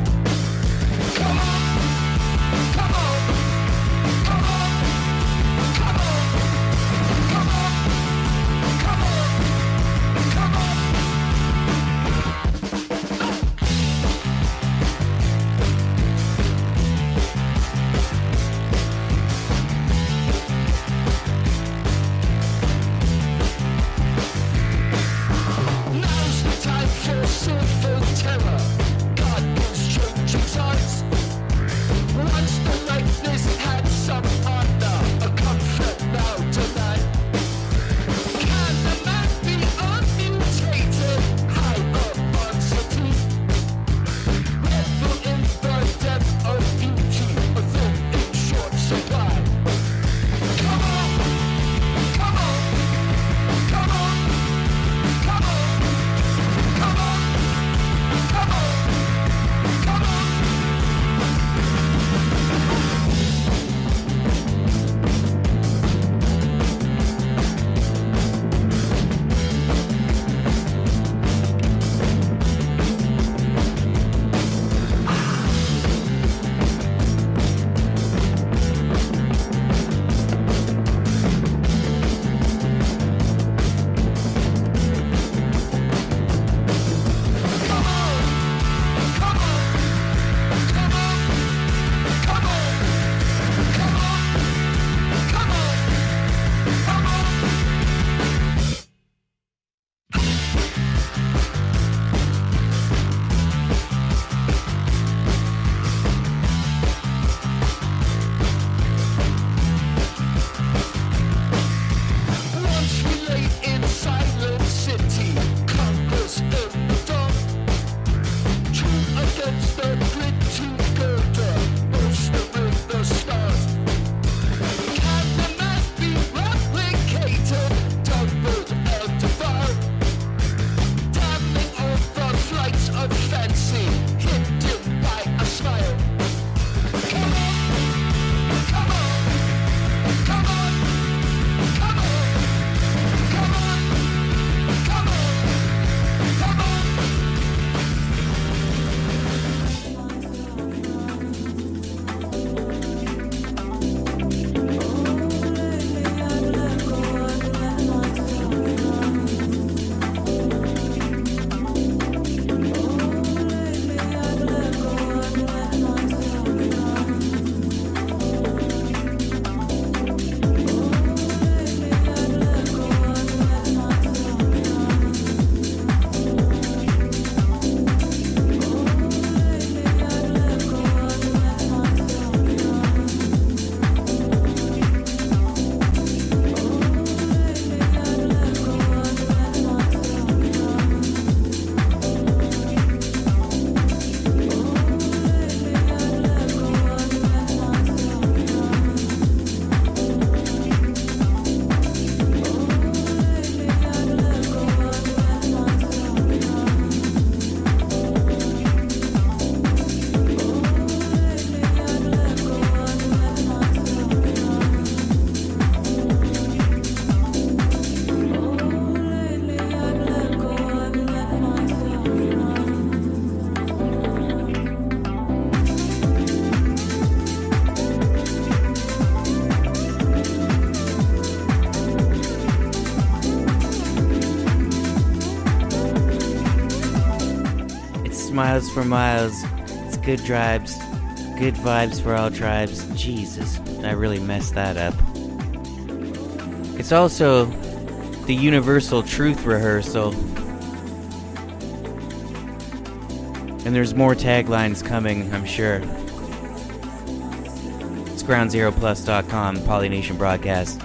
Come on! Smiles for miles. It's good tribes. Good vibes for all tribes. Jesus, I really messed that up. It's also the Universal Truth Rehearsal. And there's more taglines coming, I'm sure. It's groundzeroplus.com, Polynation Broadcast.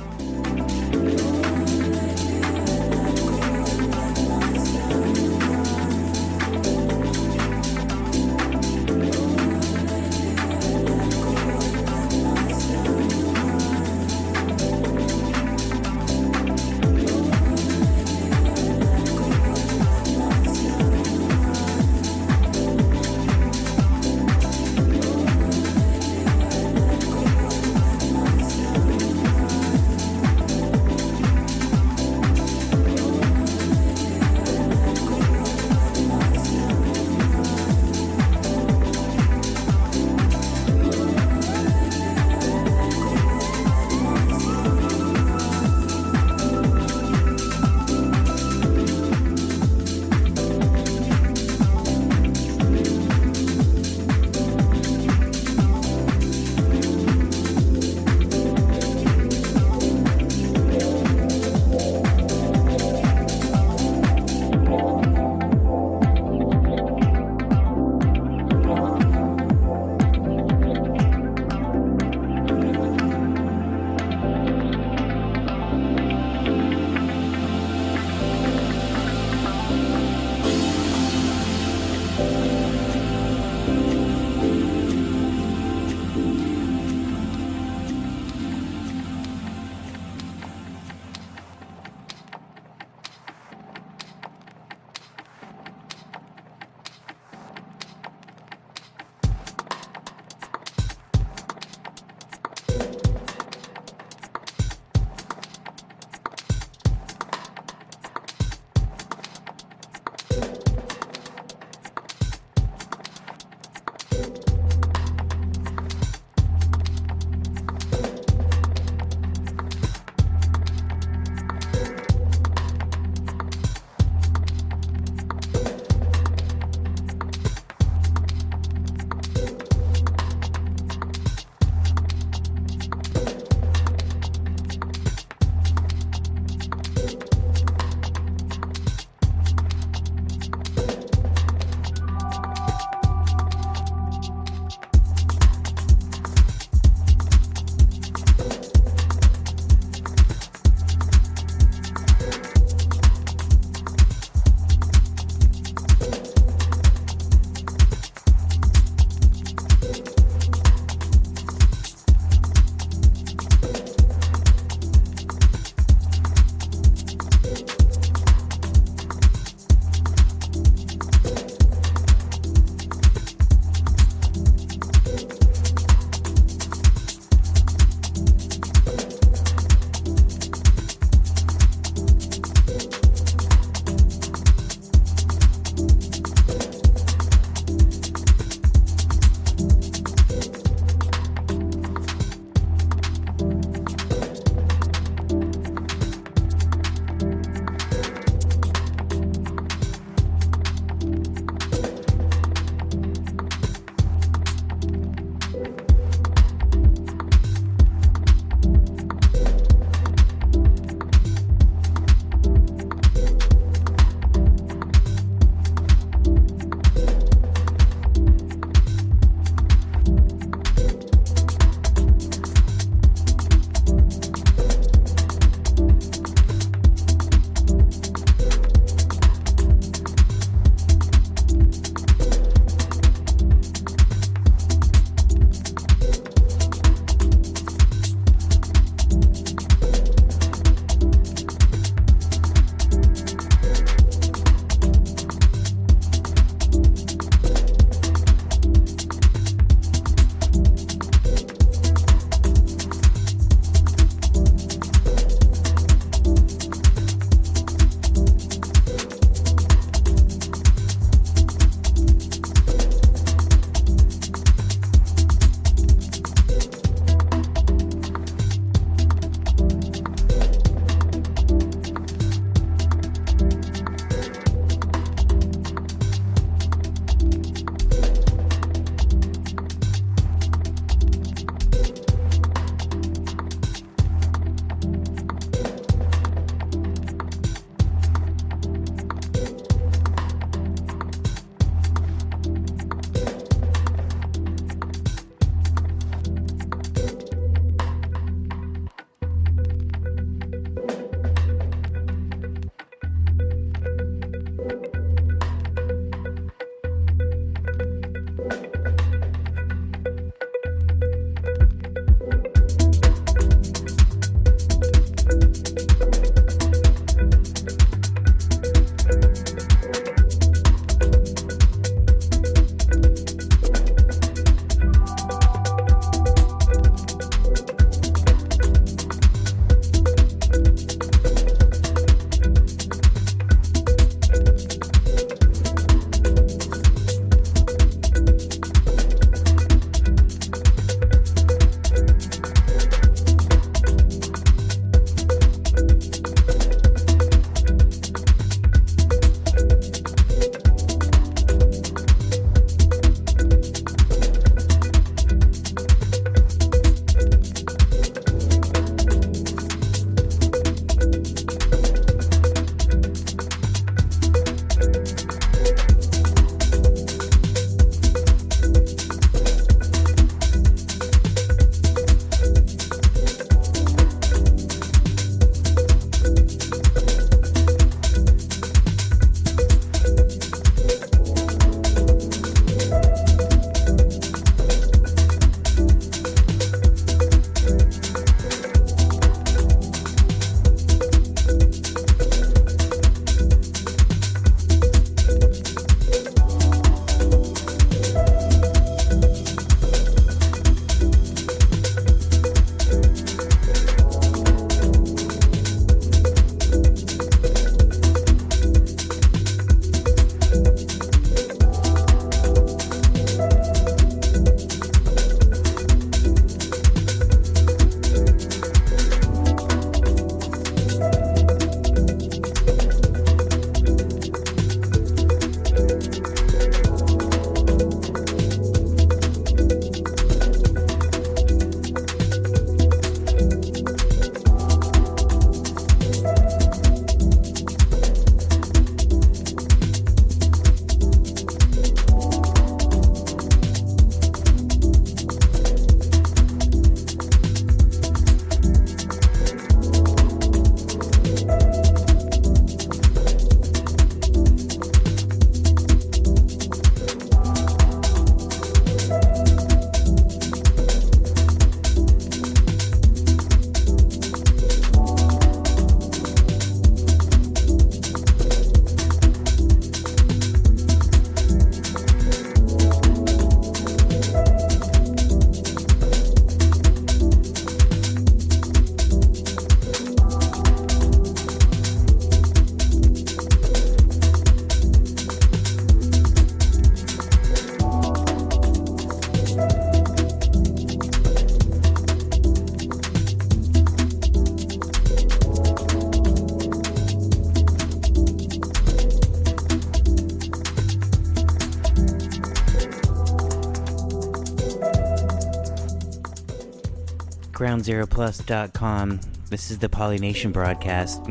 GroundZeroPlus.com. This is the Polynation broadcast.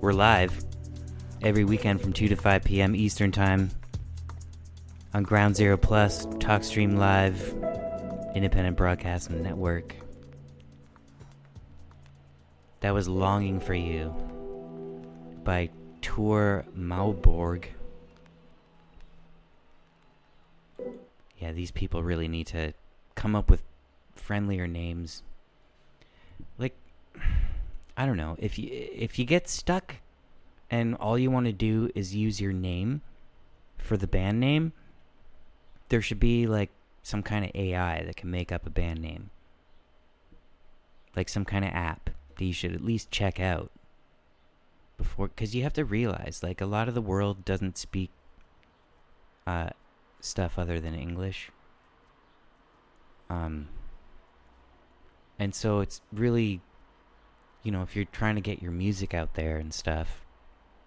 We're live every weekend from 2 to 5 p.m. Eastern Time on Ground Zero Plus, TalkStream Live, Independent Broadcasting Network. That was Longing for You by Tor Mauborg. Yeah, these people really need to come up with friendlier names. Like, I don't know, if you get stuck and all you want to do is use your name for the band name, there should be like some kind of AI that can make up a band name, like some kind of app that you should at least check out before, because you have to realize, like, a lot of the world doesn't speak stuff other than English. And so it's really, you know, if you're trying to get your music out there and stuff.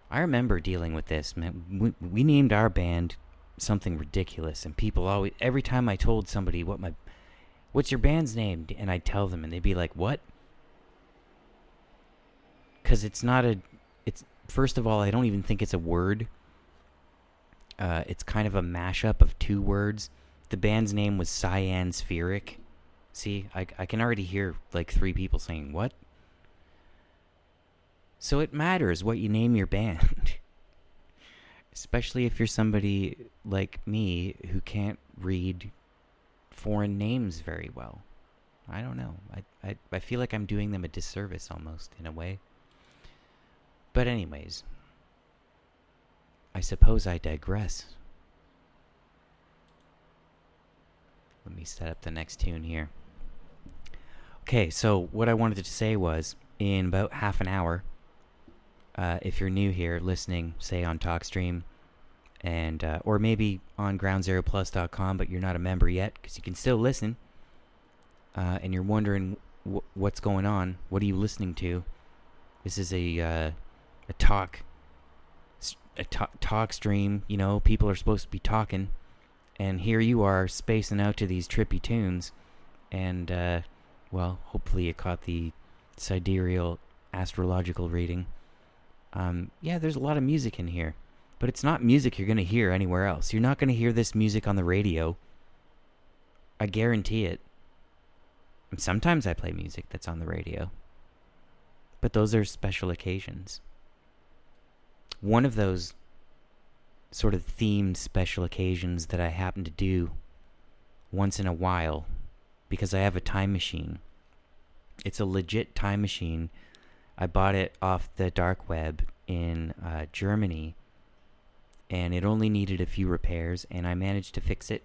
I remember dealing with this, man. We named our band something ridiculous, and people always, every time I told somebody what's your band's name, and I'd tell them, and they'd be like, what? Because it's first of all, I don't even think it's a word. It's kind of a mashup of two words. The band's name was Cyan Spheric. See, I can already hear like 3 people saying, what? So it matters what you name your band. Especially if you're somebody like me who can't read foreign names very well. I don't know. I feel like I'm doing them a disservice almost, in a way. But anyways, I suppose I digress. Let me set up the next tune here. Okay, so what I wanted to say was, in about half an hour, if you're new here listening, say on TalkStream, and or maybe on GroundZeroPlus.com, but you're not a member yet, because you can still listen, and you're wondering what's going on, what are you listening to? This is a talk stream, you know, people are supposed to be talking, and here you are spacing out to these trippy tunes, and well, hopefully you caught the sidereal astrological reading. Yeah, there's a lot of music in here, but it's not music you're going to hear anywhere else. You're not going to hear this music on the radio. I guarantee it. And sometimes I play music that's on the radio, but those are special occasions. One of those sort of themed special occasions that I happen to do once in a while, because I have a time machine. It's a legit time machine. I bought it off the dark web in Germany, and it only needed a few repairs, and I managed to fix it.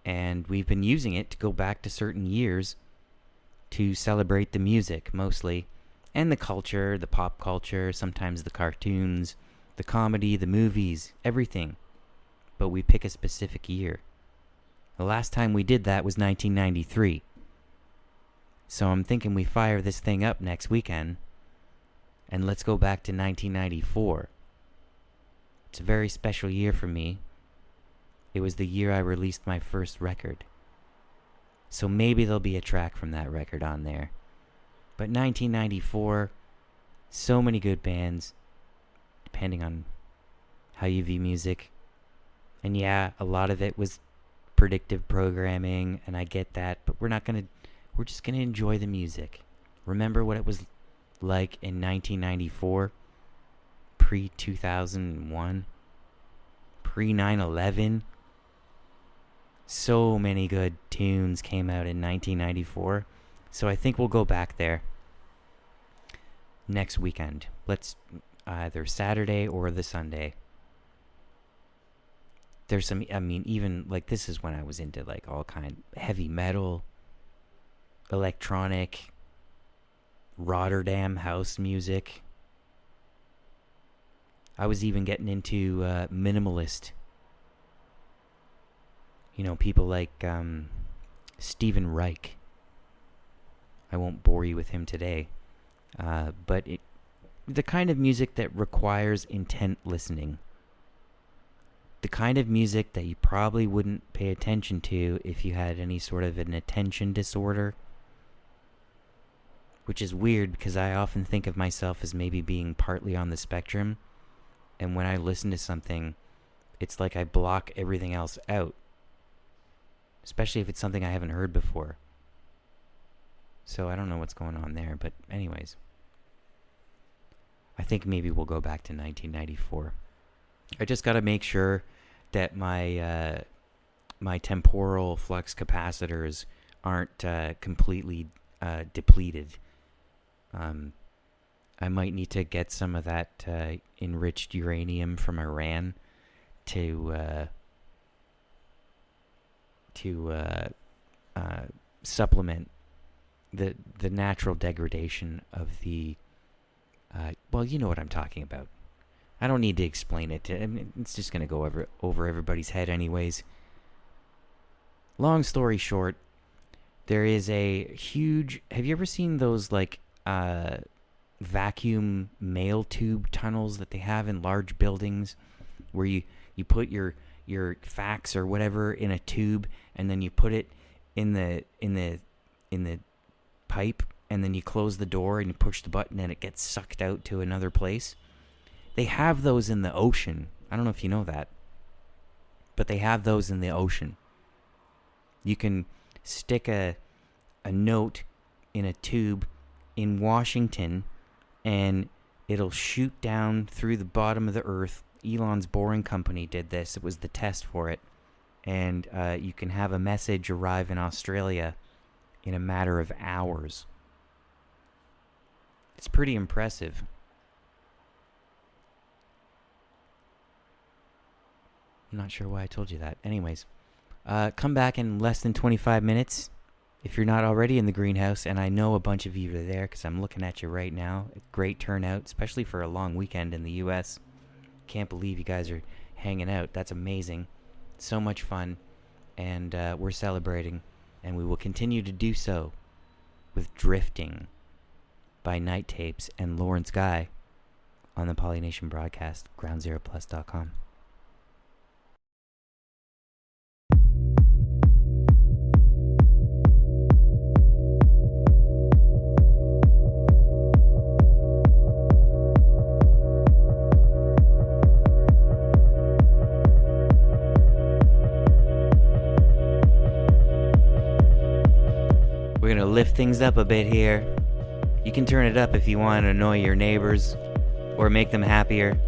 And we've been using it to go back to certain years to celebrate the music, mostly, and the culture, the pop culture, sometimes the cartoons, the comedy, the movies, everything. But we pick a specific year. The last time we did that was 1993. So I'm thinking we fire this thing up next weekend, and let's go back to 1994. It's a very special year for me. It was the year I released my first record. So maybe there'll be a track from that record on there. But 1994, so many good bands, depending on how you view music. And yeah, a lot of it was predictive programming, and I get that, but we're just gonna enjoy the music. Remember what it was like in 1994, pre-2001, pre-9/11. So many good tunes came out in 1994, so I think we'll go back there next weekend. Let's either Saturday or the Sunday. There's some, I mean, even, like, this is when I was into, like, all kind heavy metal, electronic, Rotterdam house music. I was even getting into minimalist. You know, people like Stephen Reich. I won't bore you with him today. But the kind of music that requires intent listening. The kind of music that you probably wouldn't pay attention to if you had any sort of an attention disorder. which is weird because I often think of myself as maybe being partly on the spectrum, and when I listen to something, it's like I block everything else out, especially if it's something I haven't heard before. So I don't know what's going on there, but anyways, I think maybe we'll go back to 1994. I just got to make sure that my my temporal flux capacitors aren't completely depleted. I might need to get some of that enriched uranium from Iran to supplement the natural degradation of the well, you know what I'm talking about. I don't need to explain it. I mean, it's just going to go over everybody's head anyways. Long story short, there is a huge... Have you ever seen those, like, vacuum mail tube tunnels that they have in large buildings where you put your fax or whatever in a tube and then you put it in the pipe and then you close the door and you push the button and it gets sucked out to another place? They have those in the ocean. I don't know if you know that, but they have those in the ocean. You can stick a note in a tube in Washington and it'll shoot down through the bottom of the earth. Elon's Boring Company did this. It was the test for it. And you can have a message arrive in Australia in a matter of hours. It's pretty impressive. I'm not sure why I told you that. Anyways, come back in less than 25 minutes if you're not already in the greenhouse, and I know a bunch of you are there because I'm looking at you right now. Great turnout, especially for a long weekend in the U.S. Can't believe you guys are hanging out. That's amazing. So much fun, and we're celebrating, and we will continue to do so with Drifting by Night Tapes and Lawrence Guy on the Polynation broadcast, groundzeroplus.com. We're going to lift things up a bit here. You can turn it up if you want to annoy your neighbors or make them happier.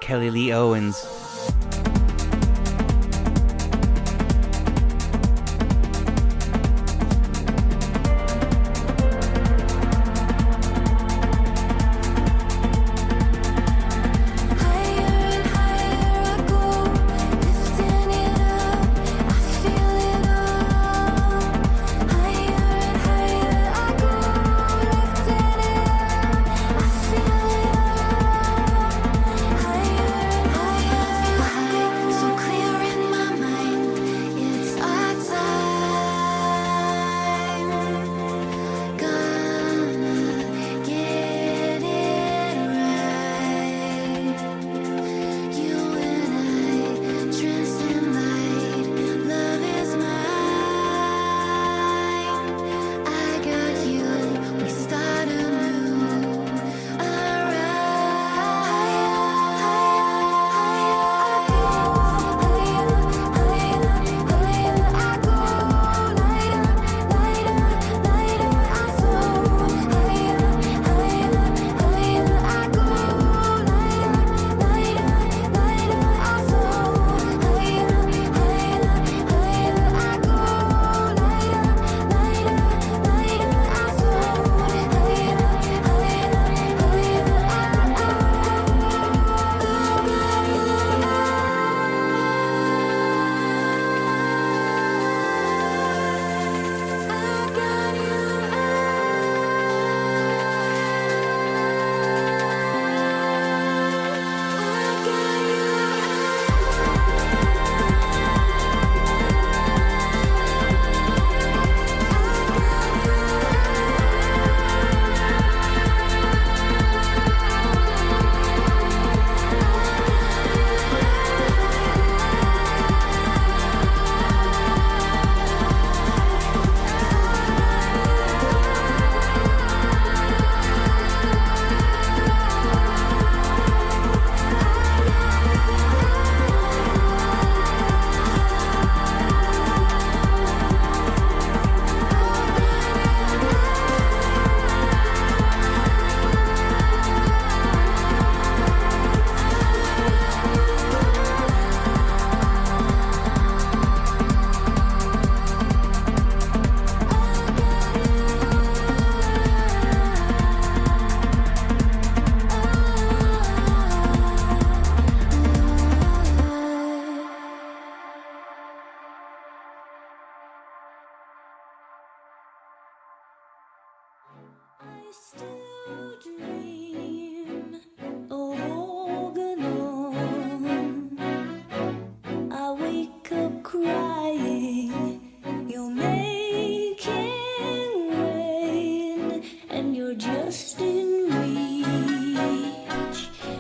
Kelly Lee Owens.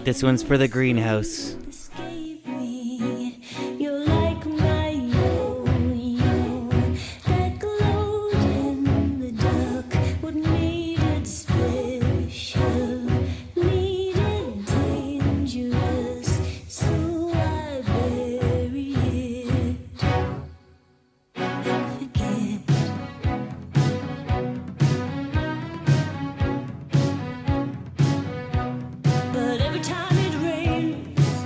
This one's for the greenhouse. But every time it rains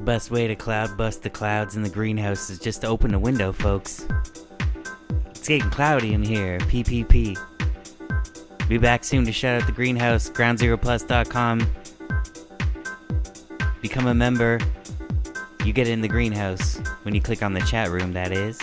The best way to cloud bust the clouds in the greenhouse is just to open the window, folks. It's getting cloudy in here, PPP. Be back soon to shout out the greenhouse, groundzeroplus.com. Become a member. You get in the greenhouse when you click on the chat room, that is.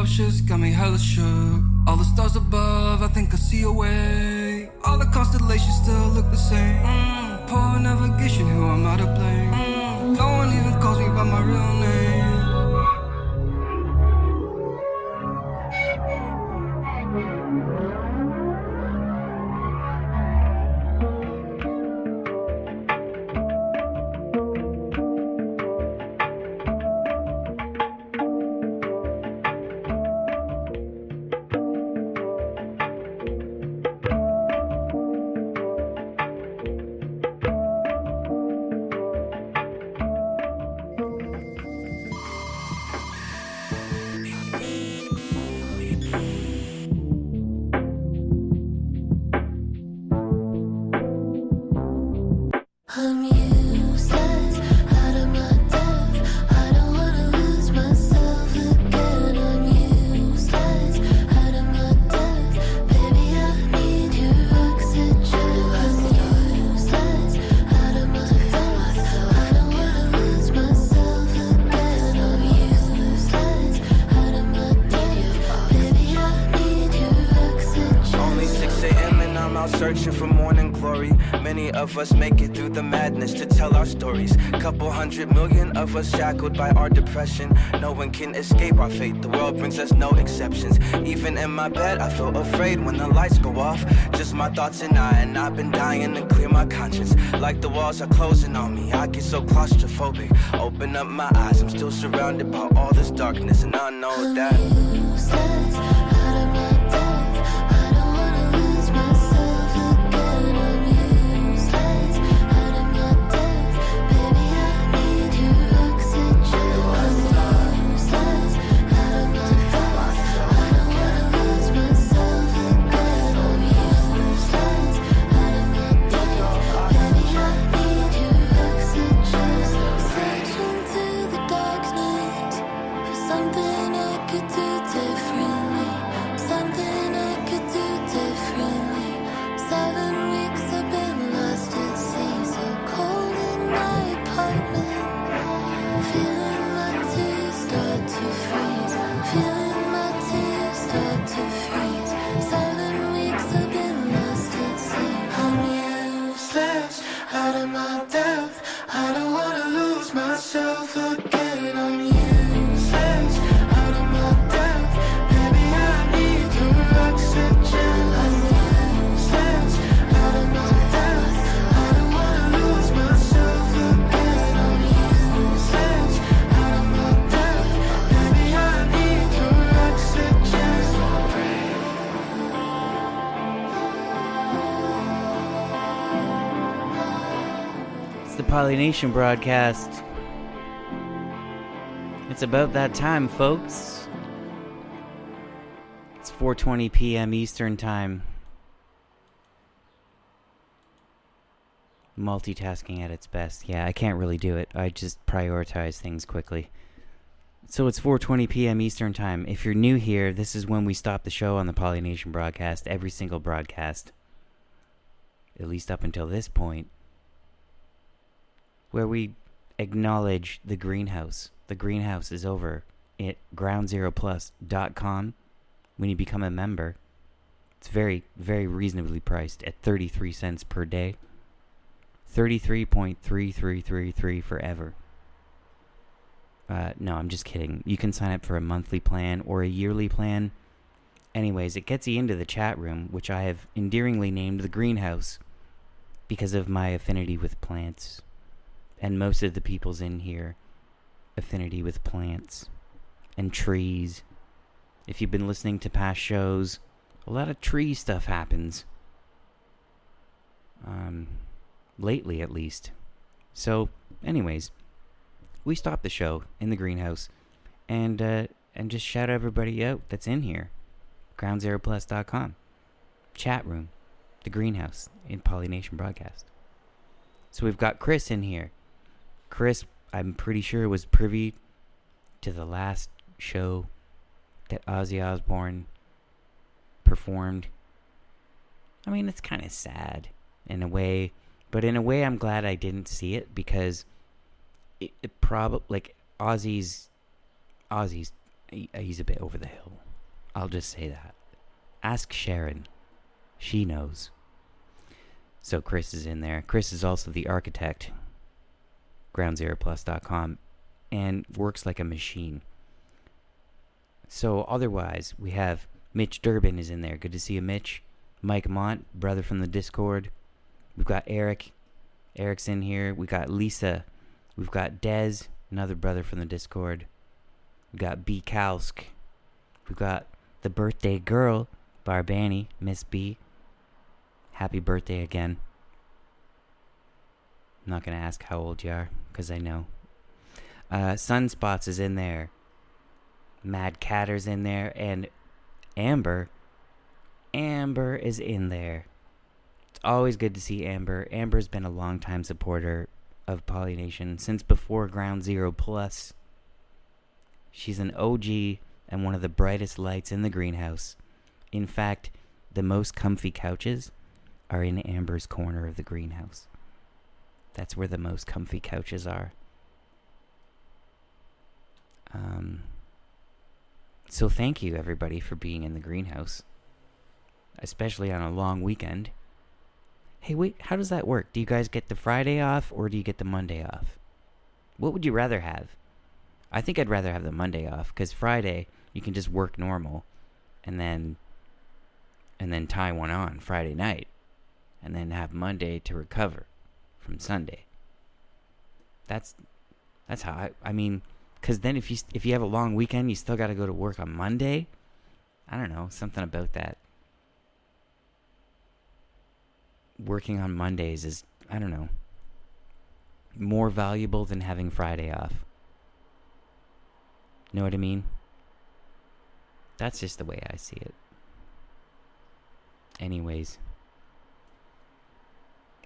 scrumptious, got me hella shook. All the stars above, I think I see a way. All the constellations still look the same. Poor navigation, who am I to blame? No one even calls me by my real name. Searching for morning glory. Many of us make it through the madness to tell our stories. Couple 100 million of us shackled by our depression. No one can escape our fate. The world brings us no exceptions. Even in my bed, I feel afraid when the lights go off. Just my thoughts and I've been dying to clear my conscience. Like the walls are closing on me, I get so claustrophobic. Open up my eyes, I'm still surrounded by all this darkness, and I know that. Polynation broadcast. It's about that time, folks. It's 4:20 p.m. Eastern Time. Multitasking at its best. Yeah, I can't really do it. I just prioritize things quickly. So it's 4:20 p.m. Eastern Time. If you're new here, this is when we stop the show on the Polynation broadcast. Every single broadcast, at least up until this point, where we acknowledge the greenhouse. The greenhouse is over at groundzeroplus.com. When you become a member, it's very, very reasonably priced at 33 cents per day. 33.3333 forever. No, I'm just kidding. You can sign up for a monthly plan or a yearly plan. Anyways, it gets you into the chat room, which I have endearingly named the greenhouse because of my affinity with plants. And most of the people's in here, affinity with plants and trees. If you've been listening to past shows, a lot of tree stuff happens. Lately, at least. So, anyways, we stopped the show in the greenhouse and just shout everybody out that's in here. groundzeroplus.com. Chat room. The greenhouse in Polynation broadcast. So we've got Chris in here. Chris, I'm pretty sure, was privy to the last show that Ozzy Osbourne performed. I mean, it's kind of sad in a way, but in a way I'm glad I didn't see it because it probably, like, Ozzy's, He's a bit over the hill. I'll just say that. Ask Sharon. She knows. So Chris is in there. Chris is also the architect. GroundZeroPlus.com. And works like a machine. So otherwise, we have Mitch Durbin is in there. Good to see you, Mitch. Mike Mont, brother from the Discord. We've got Eric. Eric's in here. We got Lisa. We've got Dez, another brother from the Discord. We got B. Kalsk. We've got the birthday girl, Barbani, Miss B. Happy birthday again. I'm not going to ask how old you are, because I know. Sunspots is in there. Mad Catter's in there. And Amber is in there. It's always good to see Amber. Amber's been a long-time supporter of Polynation since before Ground Zero Plus. She's an OG and one of the brightest lights in the greenhouse. In fact, the most comfy couches are in Amber's corner of the greenhouse. That's where the most comfy couches are. So thank you, everybody, for being in the greenhouse. Especially on a long weekend. Hey, wait, how does that work? Do you guys get the Friday off, or do you get the Monday off? What would you rather have? I think I'd rather have the Monday off, because Friday, you can just work normal, and then tie one on Friday night, and then have Monday to recover from Sunday. That's how I mean, because then if you have a long weekend, you still got to go to work on Monday. I don't know, something about that. Working on Mondays is, I don't know, more valuable than having Friday off. Know what I mean? That's just the way I see it. Anyways.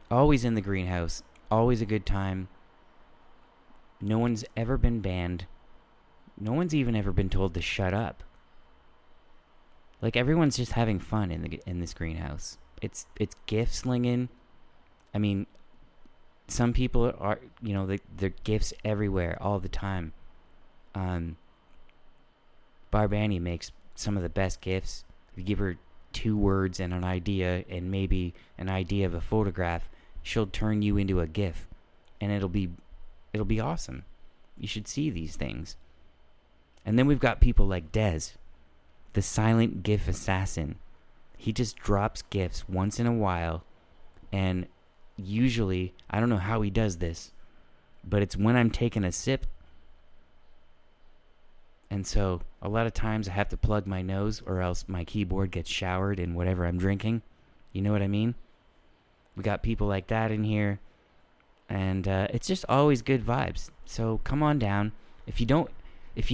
Always in the greenhouse. Always a good time. No one's ever been banned. No one's even ever been told to shut up. Like, everyone's just having fun in this greenhouse. It's gift slinging. I mean, some people are, they're gifts everywhere all the time. Barbani makes some of the best gifts. If you give her 2 words and an idea, and maybe an idea of a photograph, she'll turn you into a GIF, and it'll be awesome. You should see these things. And then we've got people like Dez, the silent GIF assassin. He just drops GIFs once in a while, and usually, I don't know how he does this, but it's when I'm taking a sip. And so, a lot of times I have to plug my nose, or else my keyboard gets showered in whatever I'm drinking. You know what I mean? We got people like that in here, and it's just always good vibes. So come on down. If you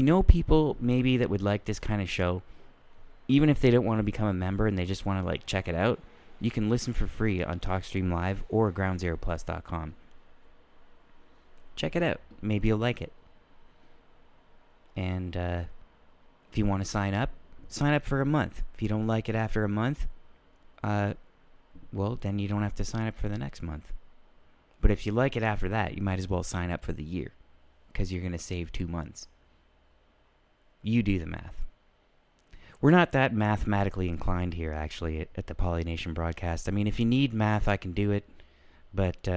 know people maybe that would like this kind of show, even if they don't want to become a member and they just want to check it out, you can listen for free on TalkStream Live or GroundZeroPlus.com. Check it out. Maybe you'll like it. And if you want to sign up for a month. If you don't like it after a month, well, then you don't have to sign up for the next month. But if you like it after that, you might as well sign up for the year, because you're going to save 2 months. You do the math. We're not that mathematically inclined here, actually, at the Polynation broadcast. I mean, if you need math, I can do it, but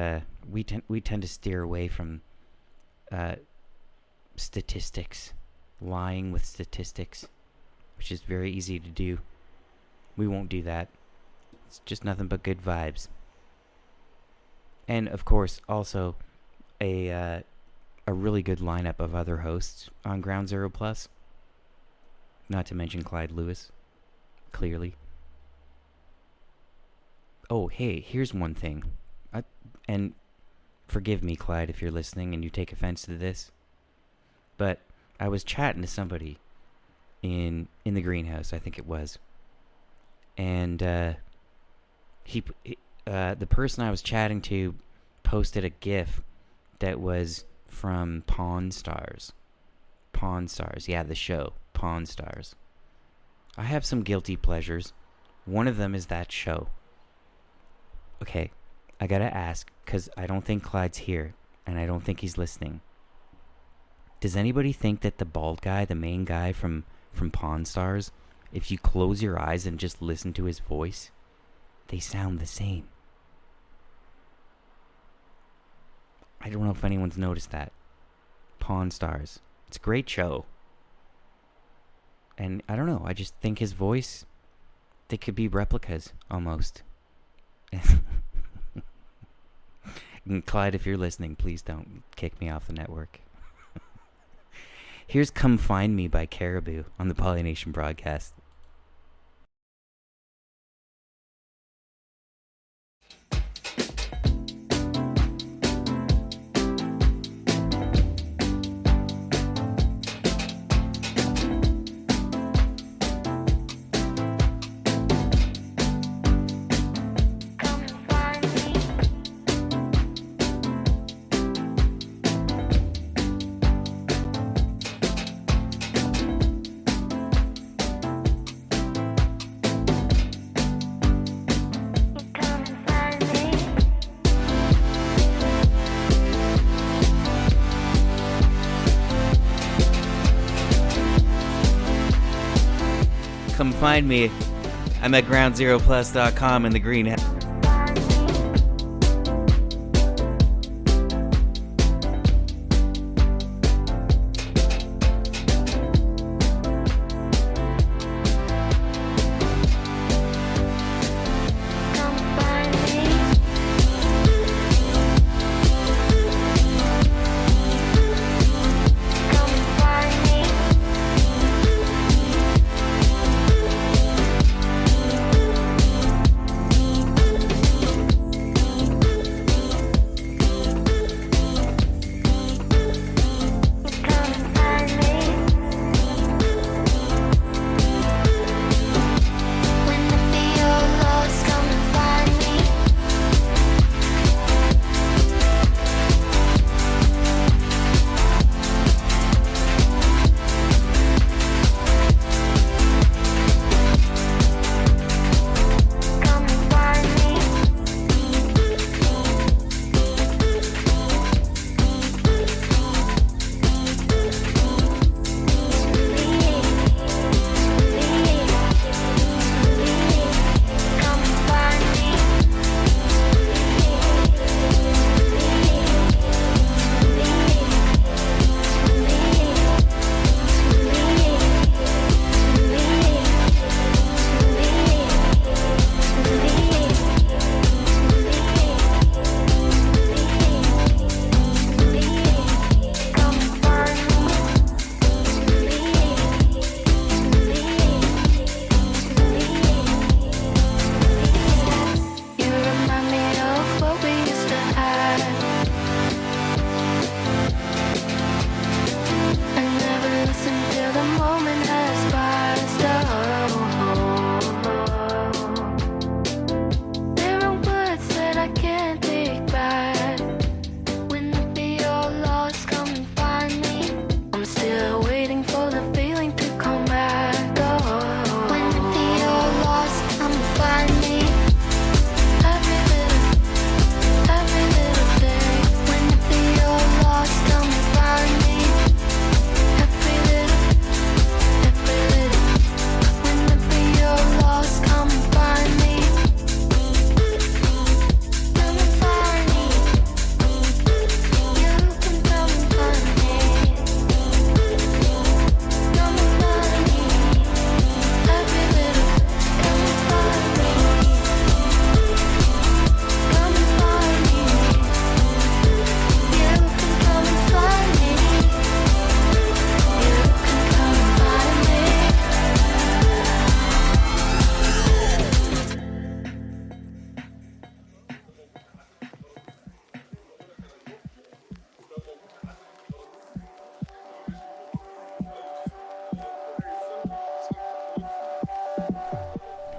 we tend to steer away from statistics, lying with statistics, which is very easy to do. We won't do that. It's just nothing but good vibes. And, of course, also a really good lineup of other hosts on Ground Zero Plus. Not to mention Clyde Lewis, clearly. Oh, hey, here's one thing. And forgive me, Clyde, if you're listening and you take offense to this, but I was chatting to somebody in the greenhouse, I think it was. And the person I was chatting to posted a GIF that was from Pawn Stars. Pawn Stars, yeah, the show, Pawn Stars. I have some guilty pleasures. One of them is that show. Okay, I gotta ask, because I don't think Clyde's here, and I don't think he's listening. Does anybody think that the bald guy, the main guy from Pawn Stars, if you close your eyes and just listen to his voice, they sound the same? I don't know if anyone's noticed that. Pawn Stars. It's a great show. And I don't know, I just think his voice, they could be replicas, almost. And Clyde, if you're listening, please don't kick me off the network. Here's Come Find Me by Caribou on the Polynation broadcast. Come find me. I'm at groundzeroplus.com in the green.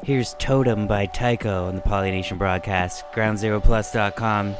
Here's Totem by Tycho on the Polynation broadcast, groundzeroplus.com.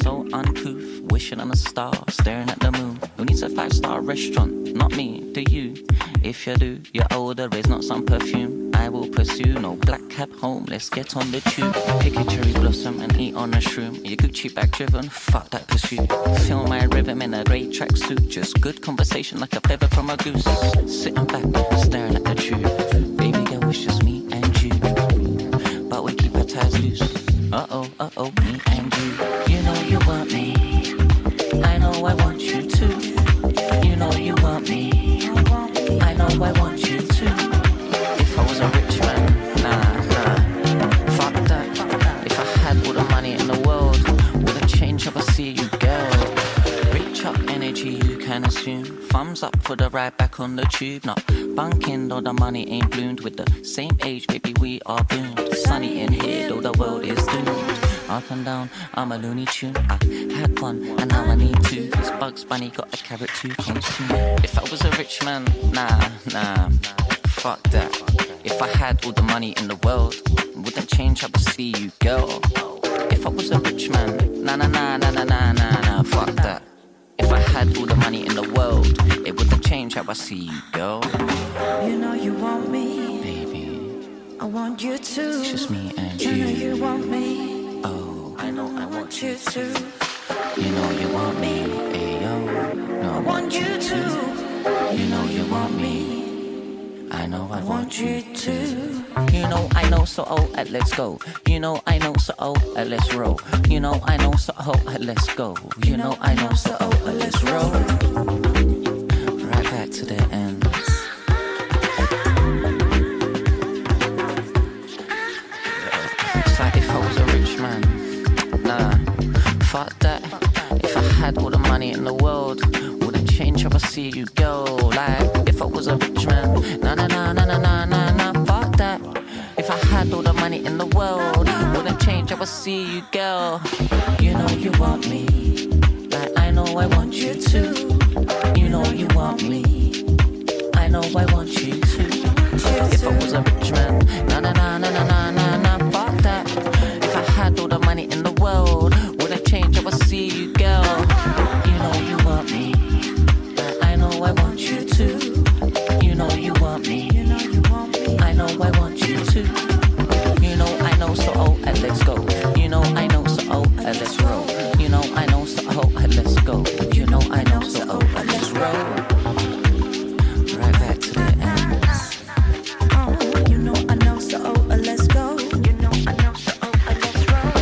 so uncouth, wishing on a star, staring at the moon. Who needs a 5-star restaurant? Not me, do you? If you do, you're older, raise not some perfume. I will pursue, no black cab home, let's get on the tube. Pick a cherry blossom and eat on a shroom. Your Gucci bag driven, fuck that pursuit. Feel my rhythm in a grey tracksuit. Just good conversation like a feather from a goose. Sitting back, staring at the truth. Baby girl, it's just me and you, but we keep our ties loose. Uh-oh, me and you. You know you want me, I know I want you too. You know you want me, I know I want you too. If I was a rich man, nah, fuck that. If I had all the money in the world, wouldn't change how I see you, girl. Rich up energy, you can assume. Thumbs up for the ride back on the tube. Not bunking, though the money ain't bloomed. With the same age, baby, we are doomed. Sunny in here, though the world is doomed. Up and down, I'm a Looney Tune. I had one, and now I need two. This Bugs Bunny got a carrot to consume. If I was a rich man, nah, fuck that. If I had all the money in the world, wouldn't change how I see you, girl. If I was a rich man, nah, fuck that. If I had all the money in the world, it wouldn't change how I see you, girl. You know you want me, baby. I want you too. It's just me and you. You know you want me. Oh, I know I want you too. You know you want me, ayo. No, I want you too. You know you want me, I know I want you too. You know I know, so let's go. You know I know, so let's roll. You know I know, so let's go. You know I know, so let's roll. Right back to the ends. It's like if I was a rich man, nah, fuck that. If I had all the money in the world, wouldn't change how I see you, girl. Like if I was a rich man, nah, fuck that. If I had all the money in the world, wouldn't change how I see you, girl. You know you want me, like I know I want you too. You know you want me, I know I want you too. If I was a rich man, nah, fuck that. If I had all the money in the world, wouldn't change how I see you, girl. You know you want me, I know I want you too. You know you want me, I know I want you too. You know I know, so let's go. You know I know, so let's roll. You know I know, so let's go. You know I know, so let's roll. Right back to the ends. You know I know, so let's go. You know I know, so let's roll.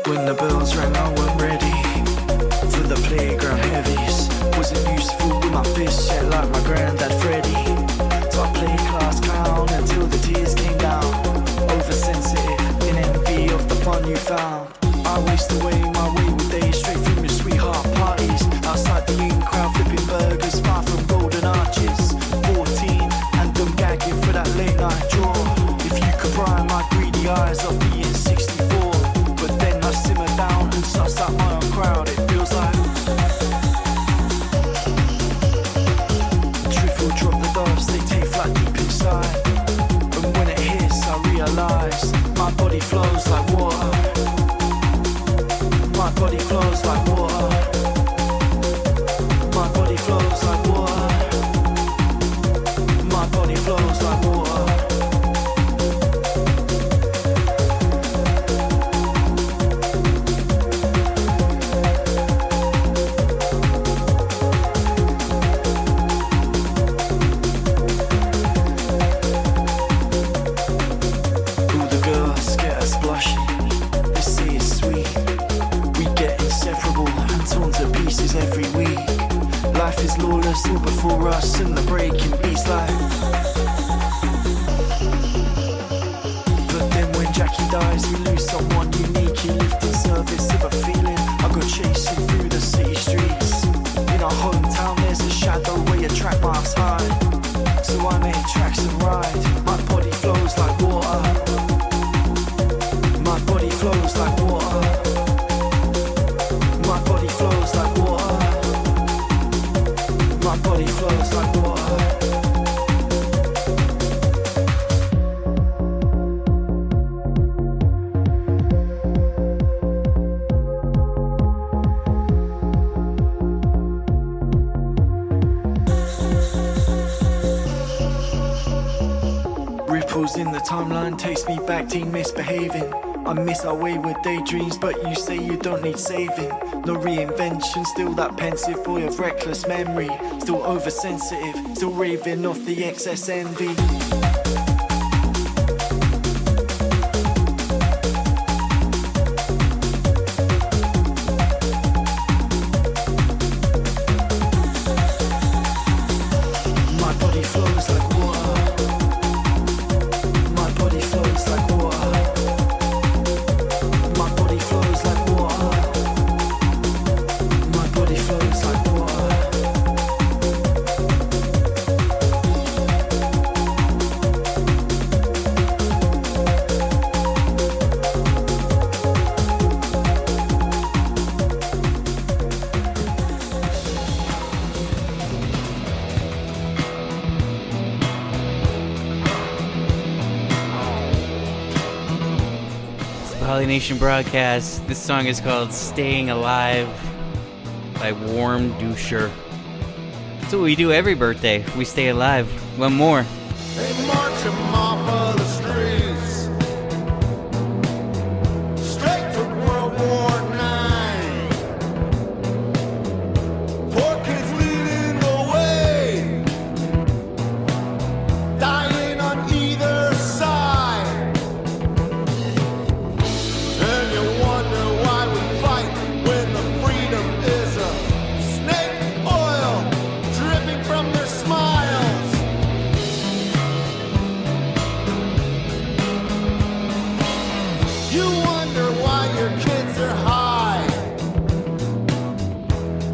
When the bells rang, I wasn't ready for the playground heavies. Wasn't useful with my fists yet, like my granddad Freddie. So I played class clown until the tears came down. Oversensitive in envy of the fun you found. I waste away my wayward days straight from your sweetheart parties. Outside the mean crowd flipping burgers far from golden arches. 14 and them gagging for that late night draw. If you could pry my greedy eyes off me at 64. But then I simmer down and suss out my own crowd. It feels like the truth will drop the doves, they take flight deep inside. And when it hits, I realise my body flows like water. My body flows like water. My body flows like water. My body flows like water. blushing. They say it's sweet. We get inseparable and torn to pieces every week. Life is lawless all before us, and the breaking beats like. But then when Jackie dies, we lose someone unique. He lived in service of a feeling. I go chasing through the city streets. In our hometown, there's a shadow where your track marks hide. So I make tracks and ride. My body flows like water. My body flows like water. My body flows like water. My body flows like water. Ripples in the timeline takes me back, teen misbehaving. I miss our wayward daydreams, but you say you don't need saving. No reinvention, still that pensive boy of reckless memory. Still oversensitive, still raving off the excess envy. My body flows like water. My body flows like water. My body flows like water. My body flows like water. Polynation broadcast. This song is called Staying Alive by Warm Doucher. That's what we do every birthday. We stay alive. One more. They march him off of the streets, straight to World War IX. Poor kids leading the way, dying on either side. And you wonder why we fight when the freedom is a snake oil dripping from their smiles. You wonder why your kids are high,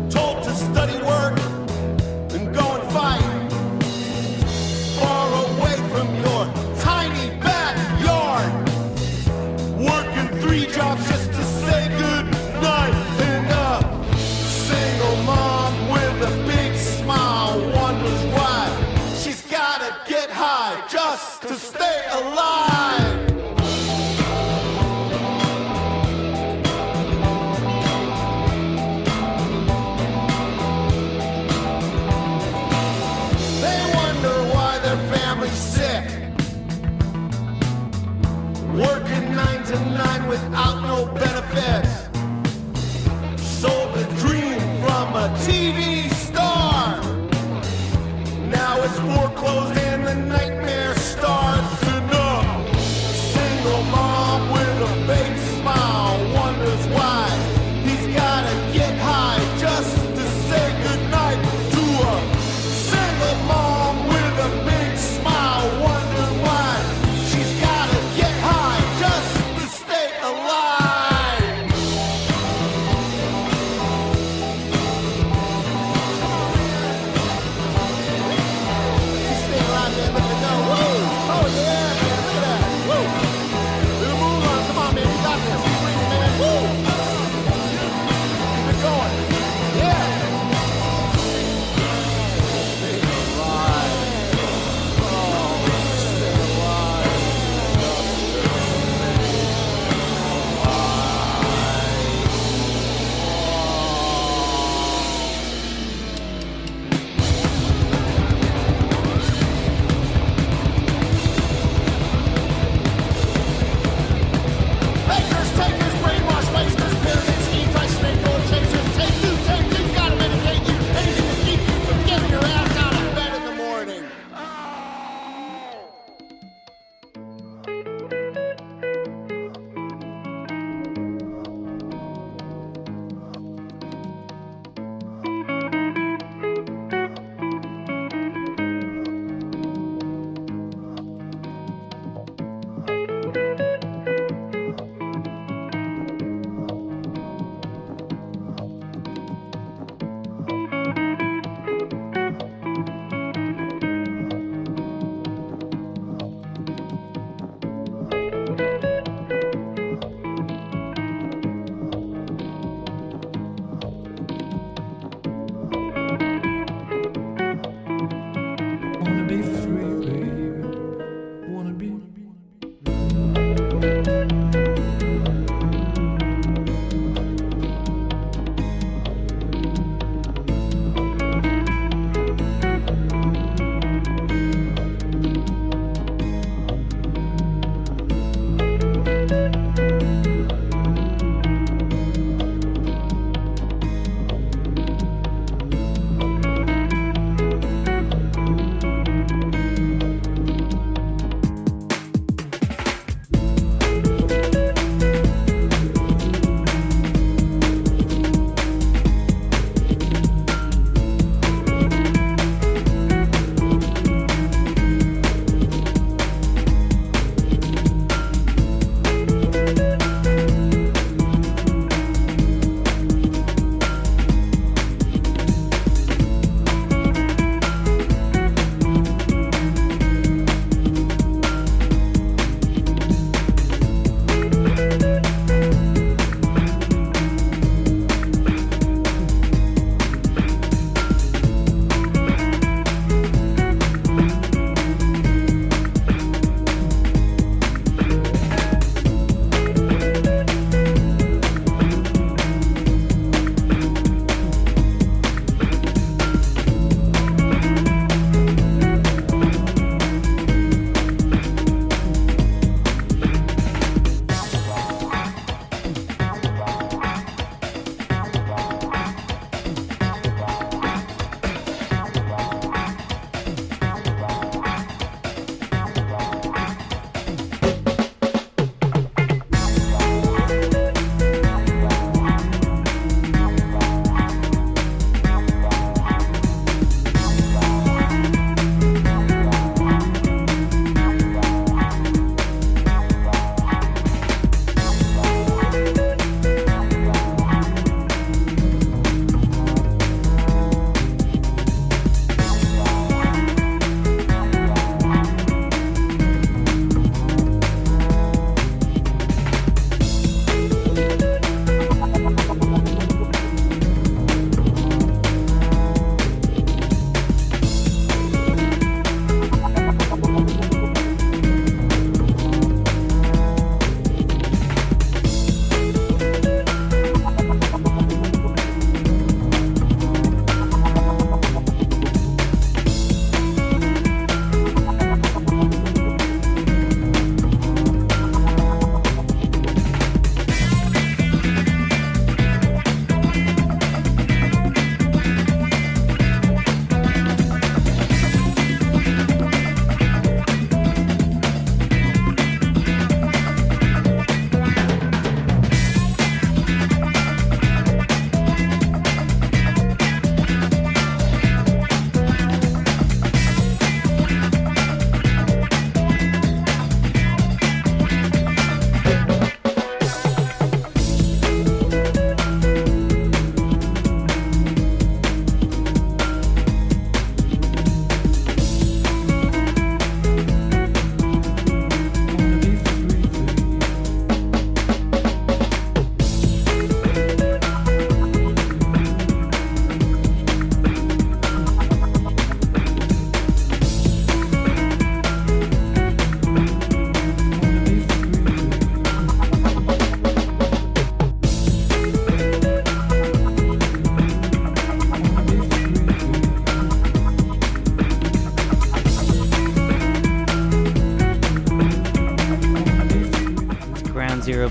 told to study, work, and go and fight, far away from your tiny backyard, working 3 jobs just to say good night. And a single mom with a big smile wonders why she's gotta get high just to stay alive. They wonder why their family's sick, working 9 to 9 without no benefits. Sold a dream from a TV star. Now it's foreclosed and the nightmare starts. And a single mom with a fake smile wonders why he's gotta get high just to say goodnight to a single mom with a big smile. Wonder why she's gotta get high just to stay alive.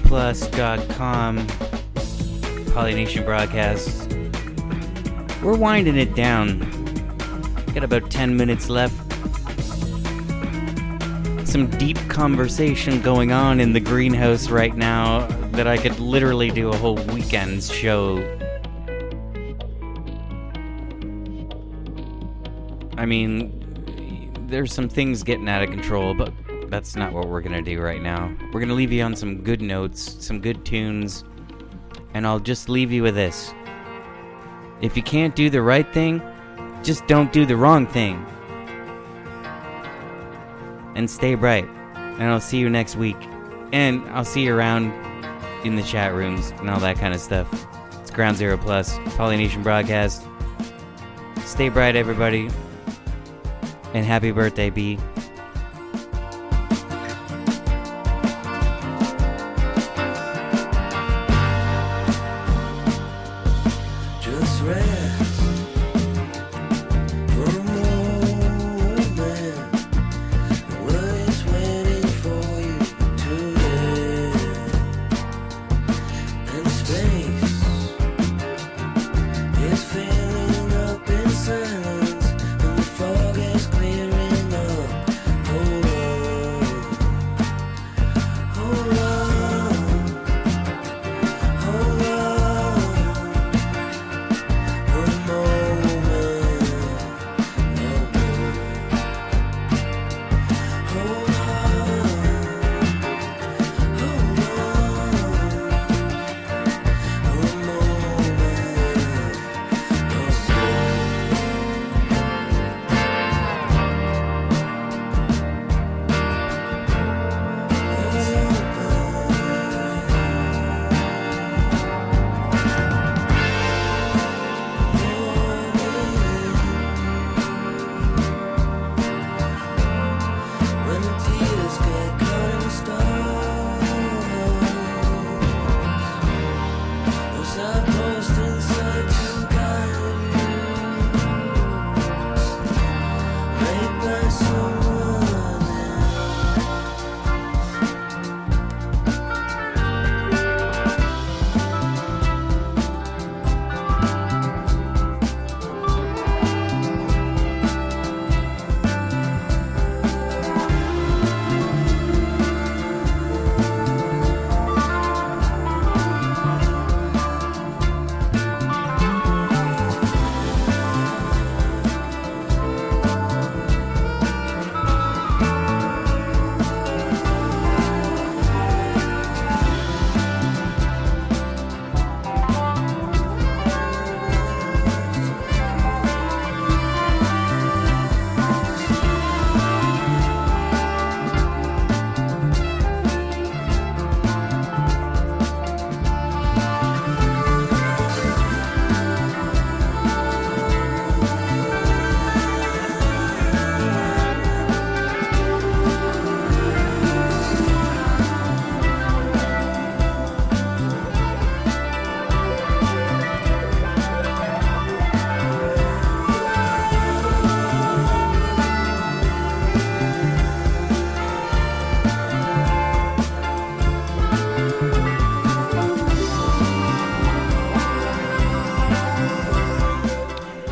groundzeroplus.com. Polynation Broadcasts. We're winding it down. Got about 10 minutes left. Some deep conversation going on in the greenhouse right now that I could literally do a whole weekend's show. I mean, there's some things getting out of control, but that's not what we're gonna do right now. We're gonna leave you on some good notes, some good tunes, and I'll just leave you with this. If you can't do the right thing, just don't do the wrong thing. And stay bright. And I'll see you next week. And I'll see you around in the chat rooms and all that kind of stuff. It's Ground Zero Plus, Polynation Broadcast. Stay bright, everybody. And happy birthday, B. Just rest for a moment. The world is waiting for you to live. And space is filling up in silence, and the fog is clearing up. Hold on, hold on, hold on. One moment, no more. Hold on, hold on. One moment, when the tears get caught in the stars, those outposts inside to guide you, made by someone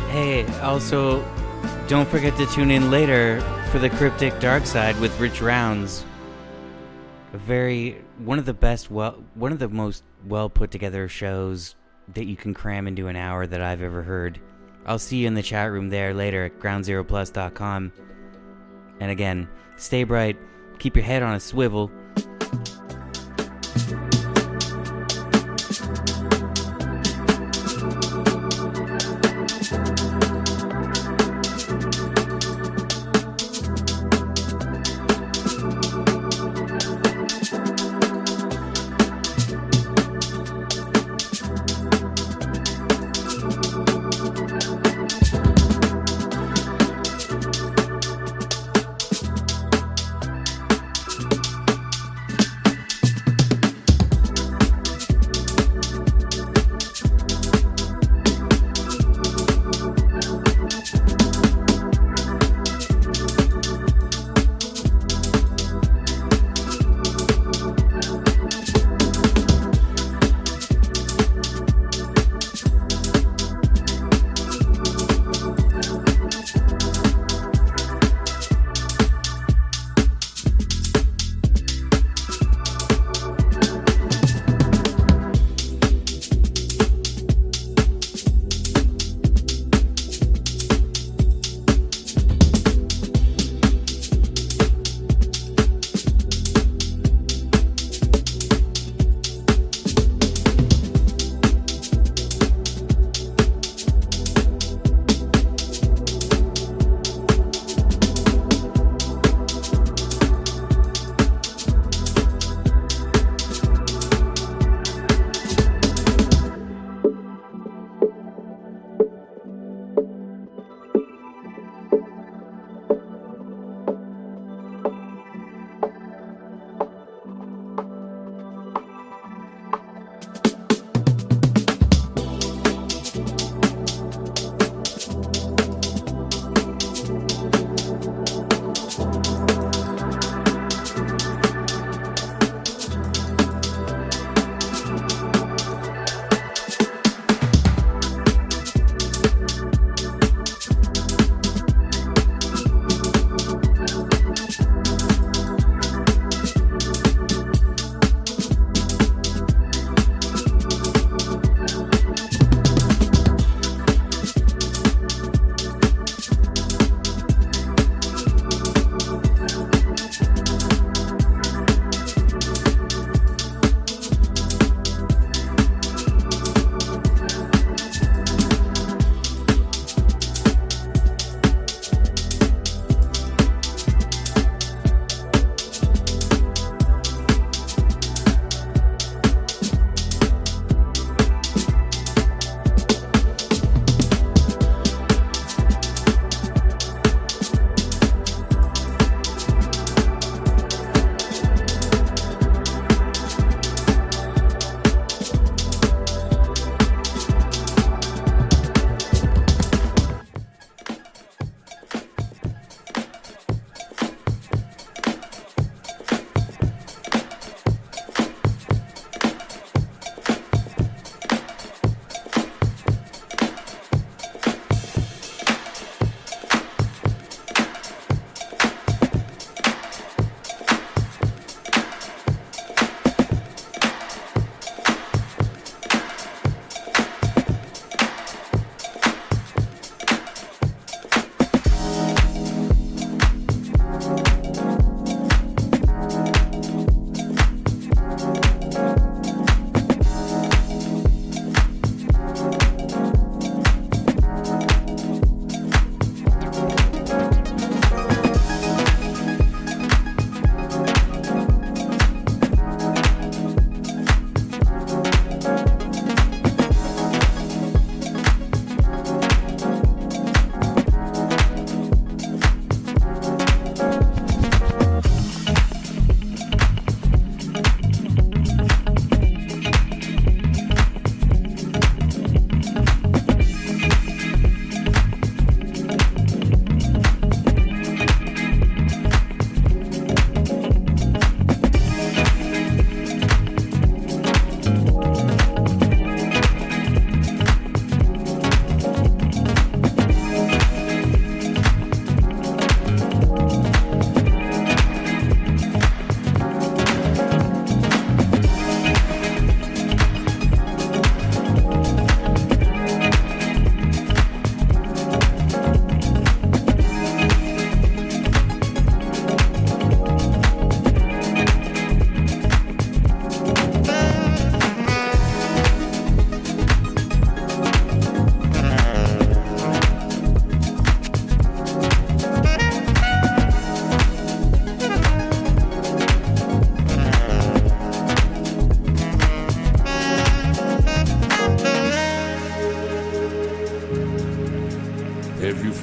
Hey, also, don't forget to tune in later for the Cryptic Dark Side with Rich Rounds. One of the most well put together shows that you can cram into an hour that I've ever heard. I'll see you in the chat room there later at groundzeroplus.com. And again, stay bright, keep your head on a swivel.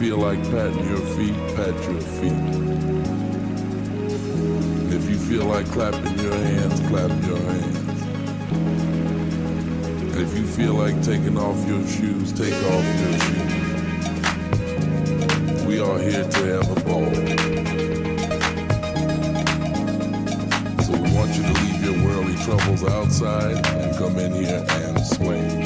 feel like patting your feet, pat your feet. If you feel like clapping your hands, clap your hands. If you feel like taking off your shoes, take off your shoes. We are here to have a ball. So we want you to leave your worldly troubles outside and come in here and swing.